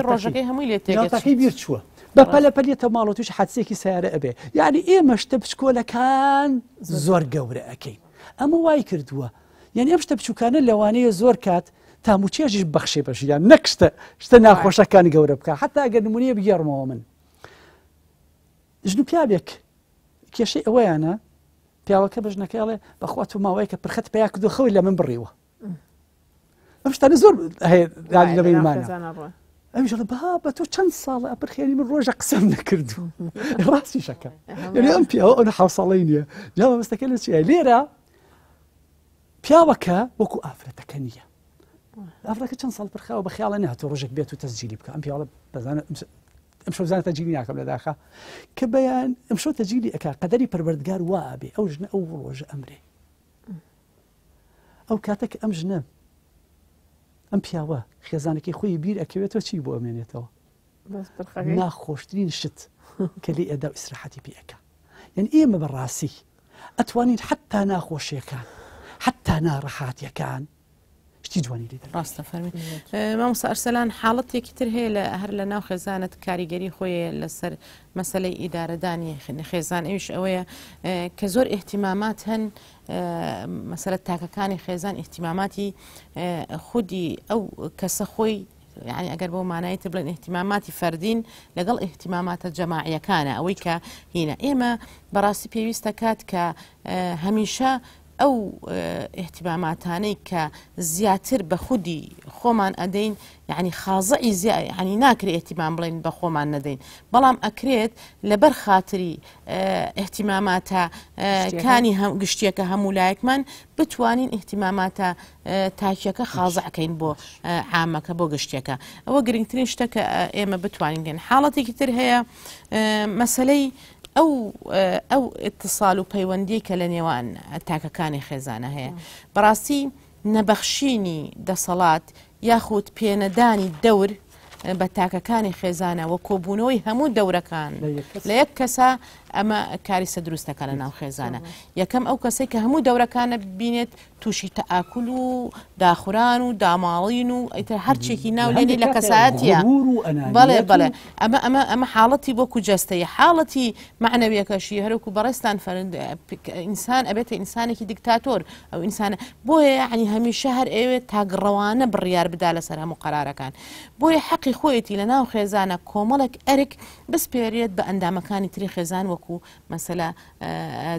ڕۆژەکەی هەمووی لێتەکەی بیر چووە بە پەلەپەلێتە ماڵ و توش حادسێکی سیارە ئەبێ یعنی ئێمە شتە بچکۆلەکان زۆر گەورە ئەەکەین ئەمە وای کردووە یعنی ئەم شتە بچووکانە لەوانەیە زۆر کات تاموچێژیش بەخشێ بەژیان نەکشتە شتە ناخۆشەکان گەورە بکە حتا ئەگەر نمونەیە بگەڕمەوە من ژن و پیاوێک کێشەی ئەوەیانە پیاوەکە بەژنەکەڵێ بەخوا تو ماوەیە کە پرخەت پیا کردو خەوی لە من بڕیوە ئەم شتانە زۆر هەیە لەبەیمانە ئەویژڵە بەها بە تۆ چەند ساڵە ئەپرخێنی من ڕۆژە قسەم نەکردو ڕاستی شەکە یعنی ئەم پیاوە ئەوە حوسەڵەی نییە جاوە بەستەکە لە چیە لێرە پیاوەکە وەکو ئافرەتەکە نییە ئافرەکە چەند ساڵ پرخاوە بە خیاڵە نهاتۆ ڕۆژێک بێت و تەسجیلی بکە ئەم پیاوە بەزانە ئەم شەو بزانە تەجیلی ناکەم لە داخە کە بەیان ئەم شەو تەجیلی ئەکا قەدەری پەروەردگار وا بێ ئەو ژنە ئەو ڕۆژە ئەمرێ ئەو کاتێک ئەم ژنە ئەم پیاوە خێزانێکی خۆی بیر ئەکەوێتەوە چی بۆ ئەمێنێتەوە ناخۆشترین شت کە لێ ئەدا و ئیسراحەتی پێەکە یعنی ئێمە بەڕاستی ئەتوانین حتا ناخۆشیەکان حتا ناڕەحاتیەکان شتی جوانی لێ ڕاستە فەرمی مامۆستا ئەرسەلان حاڵەتێکی تر هەیە لە هەر لە ناو خێزانت کاریگەری خۆیە لەسەر مەسەلەی ئیدارەدانی خێزان ئەوش ئەوەیە کە زۆر احتیمامات هەن مەسەلە تاکەکانی خێزان احتیماماتی خودی ئەو کەسە خۆی يعني ئەگەر بۆ مانایتر بڵێن احتیماماتی فەردین لەگەڵ احتیماماتە جەماعیەکانە ئەوەی کە هینە ئێمە بەڕاستی پێویستە کات کە هەمیشە ئەو احتیماماتانەی کە زیاتر بە خودی خۆمان ئەدەین یعنی خازعی ینی ناکرێت احتیمام بڵین بە خۆمان نەدەین بەڵام ئەکرێت لەبەر خاتری احتیماماتە کانی گشتیەکە هەمولایەکمان بتوانین احتیماماتە تاکیەکە خازعکەین بۆ عامەکە بۆ گشتیەکە ئەوە گرنگترین شتەکە ئێمە بتوانین گەن حاڵەتێکی تر هەیە مەسەلەی ئەو اتصال و پەیوەندی کە لە نێوان تاکەکانی خێزانە هەیە بەڕاستی نەبەخشینی دەسەڵات یاخود پێنەدانی دەور بە تاکەکانی خێزانە و کۆبوونەوەی هەموو دەورەکان لە یەک کەسە ئەمە کاری سەدروستەکە لە ناو خێزانە یەکەم ئەو کەسێک کە هەموو دەورەکانە بینێت تووشی تەئاکول و داخوران و داماڵین و ئیتر هەرچێکی ناولێنی لە کەسایەتیە بەڵێ بەڵێ ئەمە حاڵەتی بۆ کوجەستەیە حاڵەتی معنەویەکەشی هەروکو بەڕێستان ئینسان ئەبێتە ئینسانێکی دیکتاتۆر ئەو ئینسانە بۆیە یعنی هەمیشە هەر ئێوێت تاگڕەوانە بڕیار بدا لەسەر هەموو قەرارەکان بۆیە حەقی خۆیەتی لە ناو خێزانە کۆمەڵێک ئەرک بسپێرێت بە ئەندامەکانی تری خێزان وەکو مەسەلە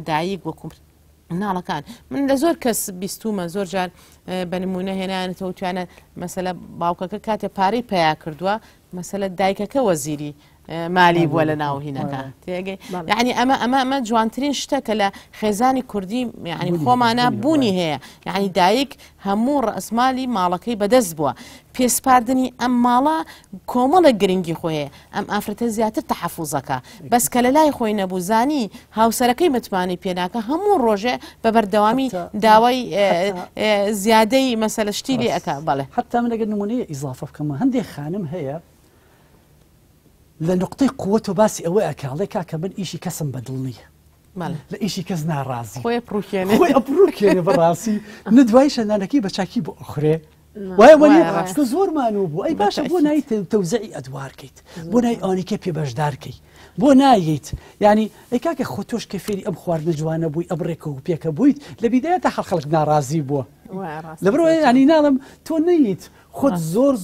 دایک وەکو مناڵەکان من لە زۆر کەس بیستومە زۆر جار بە نمونە هێنانێتەوە توانە مەسەلە باوکەکە کاتێ پارەی پیا کردووە مەسەلە دایکەکە وەزیری مالی بووە لە ناوهینەکە تێگەی یعنی ئەمە جوانترین شتەکە لە خێزانی کوردی یعنی خۆمانە بوونی هەیە یعنی دایک هەموو ڕەسمالی ماڵەکەی بەدەست بووە پێسپاردنی ئەم ماڵە کۆمەڵە گرنگی خۆیە ئەم ئافرەتە زیاتر تەحەفوزەکە بەس کە لە لای خۆی نەبووزانی هاوسەرەکەی متمانی پێناکە هەموو ڕۆژێ بە بەردەوامی داوای زیادەی مەسەلە شتی لێ ئەکا بەڵێ حتا من لەگەر نمونەیە ئیزافە بکەمە هەندێک خانم هەیە لە نقطەی قووەت و باسی ئەوەی ئەکاڵێ کاکە من ئیشی کەسم بەدڵ نییە لە ئیشی کەس ناڕازی خۆی پڕوکێنێ خۆی ئەپڕوکێنێ بەڕاستی نەدوای شەندانەکەی بە چاکی بۆ ئەخورێ وایە زۆرمان بوو ئەی باشە بۆ نایت تەوزیعی ئەدوارکەیت بۆ نای ئەوانەی کە پێبەشدارکەی بۆ ناییت ینی ئەی کاکە خۆ تۆش کە فێری ئەم خواردنە جوانە بووی ئەم ڕێکە و پێکە بوویت لە بیدایە تا خەڵک ناڕازی بووە لەبەرەوەی ینی ناڵم تۆ نەیت خۆت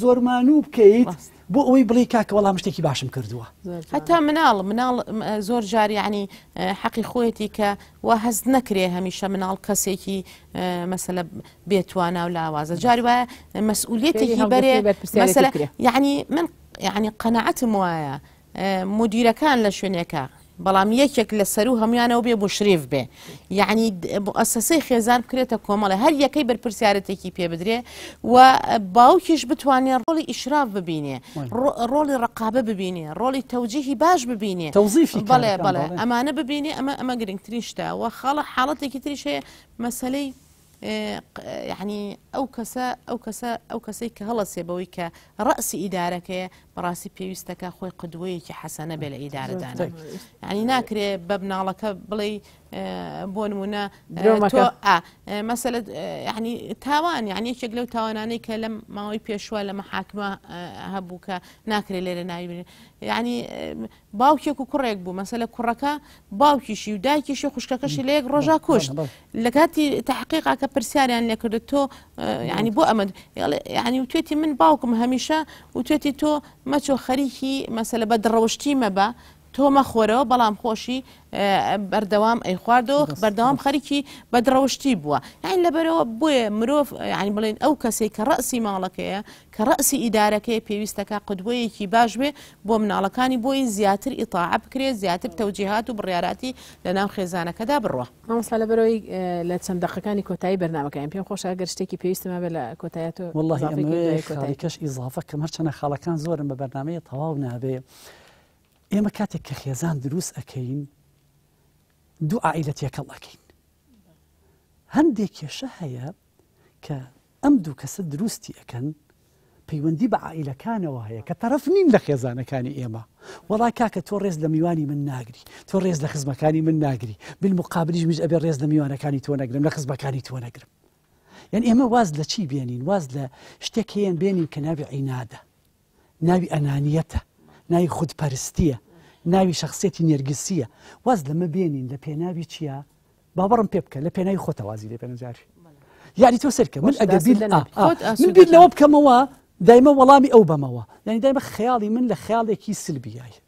زۆرمانوو بکەیت بۆ ئەوەی بڵێ کاکە وەڵام شتێکی باشم کردووە هەتا مناڵ زۆر جار ینی حەقی خۆیەتی کە وا هەست نەکرێ هەمیشە مناڵ کەسێکی مەسەلە بێتوانە و لاوازە جاری وایە مەسئولیەتێکی بەرێ مەسەلە یعنی من یعنی قەنەعەتم وایە مدیرەکان لە شوێنێکە بەڵام یەکێک لە سەر و هەمویانەوە بێ بۆ شریف بێ یعنی ئەسەسەی خێزان بکرێتە کۆمەڵە هەر یەکەی بەرپرسیارەتێکی پێ بدرێ و باوکیش بتوانێت ڕۆڵی ئیشراف ببینێ ڕۆڵی ڕقابە ببینێ ڕۆڵی تەوجیهی باش ببینێ بەڵێ ئەمانە ببینێ ئەمە گرنگترین شتە و خاڵە حاڵەتێکی تریش هەیە مەسەلەی يعني ئەو کەسەی کە هەڵەسێ بەوەی کە ڕەسی ئیدارەکەیە بەڕاستی پێویستەکە خۆی قدوەیەکی حەسەنە بێ لە ئیدارەدانە ینی ناکرێ بە بناڵەکە بڵێ بۆ نمونە مەسەلە ینی تاوان یعنی یەکێک لەو تاوانانەی کە لەم ماوەی پێشوە لە مەحاکمە هەبوو کە ناکرێت لێرە ناوی ینی باوکێک و کوڕێک بوو مەسەلە کوڕەکە باوکیشی و دایکیشی خوشکەکەشی لە یەک ڕۆژا کوشت لە کاتی تحقیقا کە پرسیاریان لێ کردت تۆ ینی بۆ ئەمە ینی توێتی من باوکم هەمیشە و توێتی تۆ مەچۆ خەریکی مەسەلە بە دڕەوشتی مەبە تۆ مەخۆرەوە بەڵام خۆشی بەردەوام ئەی خواردەوە بەردەوام خەریکی بە دڕەوشتی بووە یعنی لەبەرەوە بۆیە مرۆڤ ینی بڵێن ئەو کەسێک کە ڕەسی ماڵەکەیە کە ڕەسی ئیدارەکەی پێویستەکە قدوەیەکی باش بێ بۆ مناڵەکانی بۆی زیاتر ئیطاعە بکرێت زیاتر تەوجیهات و بڕیاراتی لە ناو خێزانەکەدا بڕوە مامۆستا لەبەرەوەی لە چەند دەقەکانی کۆتایی بەرنامەکەیان پێم خۆشە ئەگەر شتێکی پێویستمە بێ لە کۆتایەت والله کەش ئیزافە کە هەرچەنە خاڵەکان زۆرن بە بەرنامەیە تەواو نابێ ئێمە کاتێک کە خێزان دروست ئەەکەین دوو عائیلەت یەکەڵ ئەەکەین هەندێک کێشە هەیە کە ئەم دوو کەسە دروستی ئەەکەن پەیوەندی بە عائیلەکانەوە هەیە کە تەرەف نین لە خێزانەکانی ئێمە وەڵای کاکە تۆ ڕێز لە میوانی من ناگری تۆ ڕێز لە خزمەکانی من ناگری بالمقابلیش میش ئەبێ ڕێز لە میوانەکانی تۆ نەگرم لە خزمەکانی تۆ نەگرم یعنی ئێمە واز لە چی بێنین واز لە شتێک هەیەن بێنین کە ناوی عینادە ناوی ئەنانیەتە ناوی خودپەرستیە ناوی شخصێتی نێرگسیە واز لەمە بێنین لە پێناوی چییە بابڕم پێ بکە لە پێناوی خۆتەوازی لێ پێنەجاری یعنی تۆ سەرکە من ئەگەر من بیر لەوە بکەمەوە دایمە وەڵامی ئەو بەمەوە یعنی دایمە خەیاڵی من لە خەیاڵێکی سلبیایە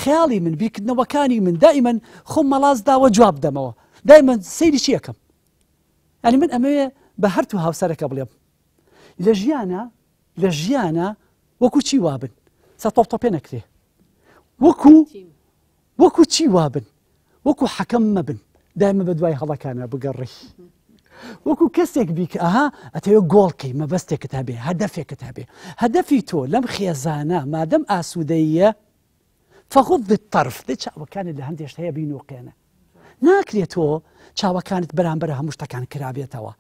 خەیاڵی من بیرکردنەوەکانی من دائیمەن خۆم مەڵاز داوە جواب دەمەوە دایمەن سەیری چی یەکەم ینی من ئەمەوێ بە هەرتوو هاوسەرەکە بڵێم لە ژیانە وەکو چی وابن سەتۆ پێ نەکرێ وەکو چی وابن وەکو حەکەم مەبن دایمە بە دوای هەڵەکانە بگەڕی وەکو کەسێک بیکە ئەها ئەتەوێ گۆڵکەی مەبەستێکت هەبێ هەدەفێکت هەبێ هەدەفی تۆ لەم خێزانە مادەم ئاسوودەیە فەغض الطرف دێ چاوەکانت لە هەندێک هەیە بینوقێنە ناکرێت تۆ چاوەکانت بەرامبەر هەموو شتەکان کرابێتەوە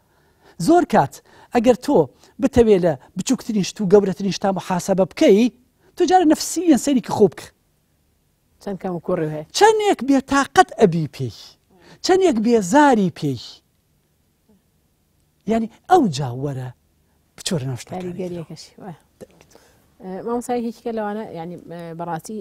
زۆر کات ئەگەر تۆ بتەوێ لە بچووکترین شت و گەورەترین شتا محاسەبە بکەی تۆ جارە نەفسیەن سەریکی خۆ بکە چەند کەم و کوڕی هەیە چەندێک بێتاقەت ئەبی پێی چەندێک بێزاری پێی ینی ئەو جاوەرە بچۆرە ناو شتەکەشی مامۆستای هیچکە لەوانە ینی بەڕاستی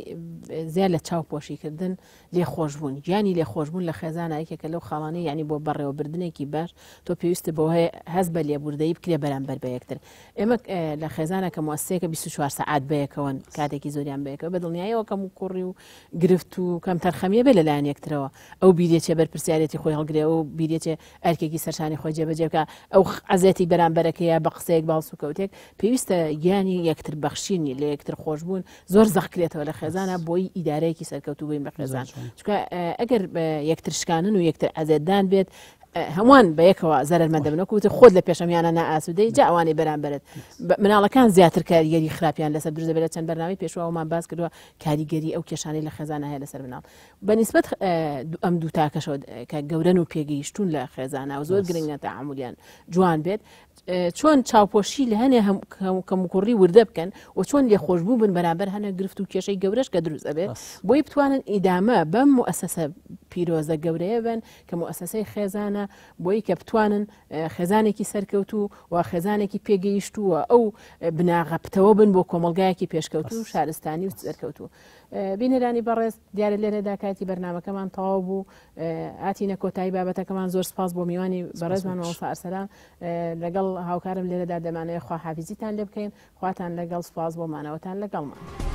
زیاد لە چاوپۆشیکردن لێخۆشبوون گیانی لێخۆشبوون لە خێزانایکێکە لەو خاڵانەی ینی بۆ بەڕێوەبردنێکی باش تۆ پێویستە بۆ هەیە هەست بە لێبوردەیی بکرێ بەرامبەر بە یەکتر ئێمە لە خێزانە کە موەسسەیەکە 24 سەعات بەیەکەوەن کاتێکی زۆریان بەیەکەوە بە دڵنیاییەوە کەم و کوڕی و گرفت و کەم تەرخەمیە بێ لەلایەن یەکترەوە ئەو بیرێکێ بەرپرسیارەتی خۆی هەڵگرێ و بیرێکێ ئەرکێکی سەرشانی خۆی جێبەجێ بکە ئەو عەزەتی بەرامبەرەکەیە بە قسەیەک باڵسو کەوتێک پێویستە گیانی یەکتر بەخشینی لە یەکتر خۆشبوون زۆر زەخکرێتەوە لە خێزانە بۆی ئیدارەیەکی سەرکەوتو بین بە خێزان چونکە ئەگەر یەکتر شکانن و یەکتر عەزەتدان بێت هەمووان بە یەکەوە زەرمەندە بنەکوتە خۆت لە پێشەمیانە نائاسوودەی جا ئەوانەی بەرامبەرت مناڵەکان زیاتر کاریگەری خراپیان لەسەر دروست دەبێت چەند بەرنامەی پێشواومان باس کردووە کاریگەری ئەو کێشانەی لە خێزانە هەیە لەسەر مناڵ بەنسبەت ئەم دوو تاکەشەوە کە گەورەن و پێگەیشتون لە خێزانە و زۆر گرنگە تەعاملیان جوان بێت چۆن چاوپۆشی لە هەنێ کەموکوڕی وردە بکەن و چۆن لێ خۆشببوو بن بەرامبەر هەنە گرفت و کێشەی گەورەش کە دروست ئەبێت بۆی بتوانن ئیدامە بەم مؤسسە پیرۆزە گەورەیە بن کە مؤسسەی خێزانە بۆی کە بتوانن خێزانێکی سەرکەوتو و خێزانێکی پێگەیشتووە ئەو بناغەپتەوە بن بۆ کۆمەلگایەکی پێشکەوتو و شارستانی و سەرکەوتو. بینەرانی بەڕێز دیارە لێرەدا کاتی بەرنمەکەمان تەواو بوو ئاتینە کۆتایی بابەتەکەمان زۆر سپاس بۆ میوانی بەڕێزمان وەفا ئەرسەلان لەگەڵ هاوکارم لێرەدا دەمانەیە خواحافیزیتان لێ بکەین خواتان لەگەڵ سپاس بۆ مانەوەتان لەگەڵمان.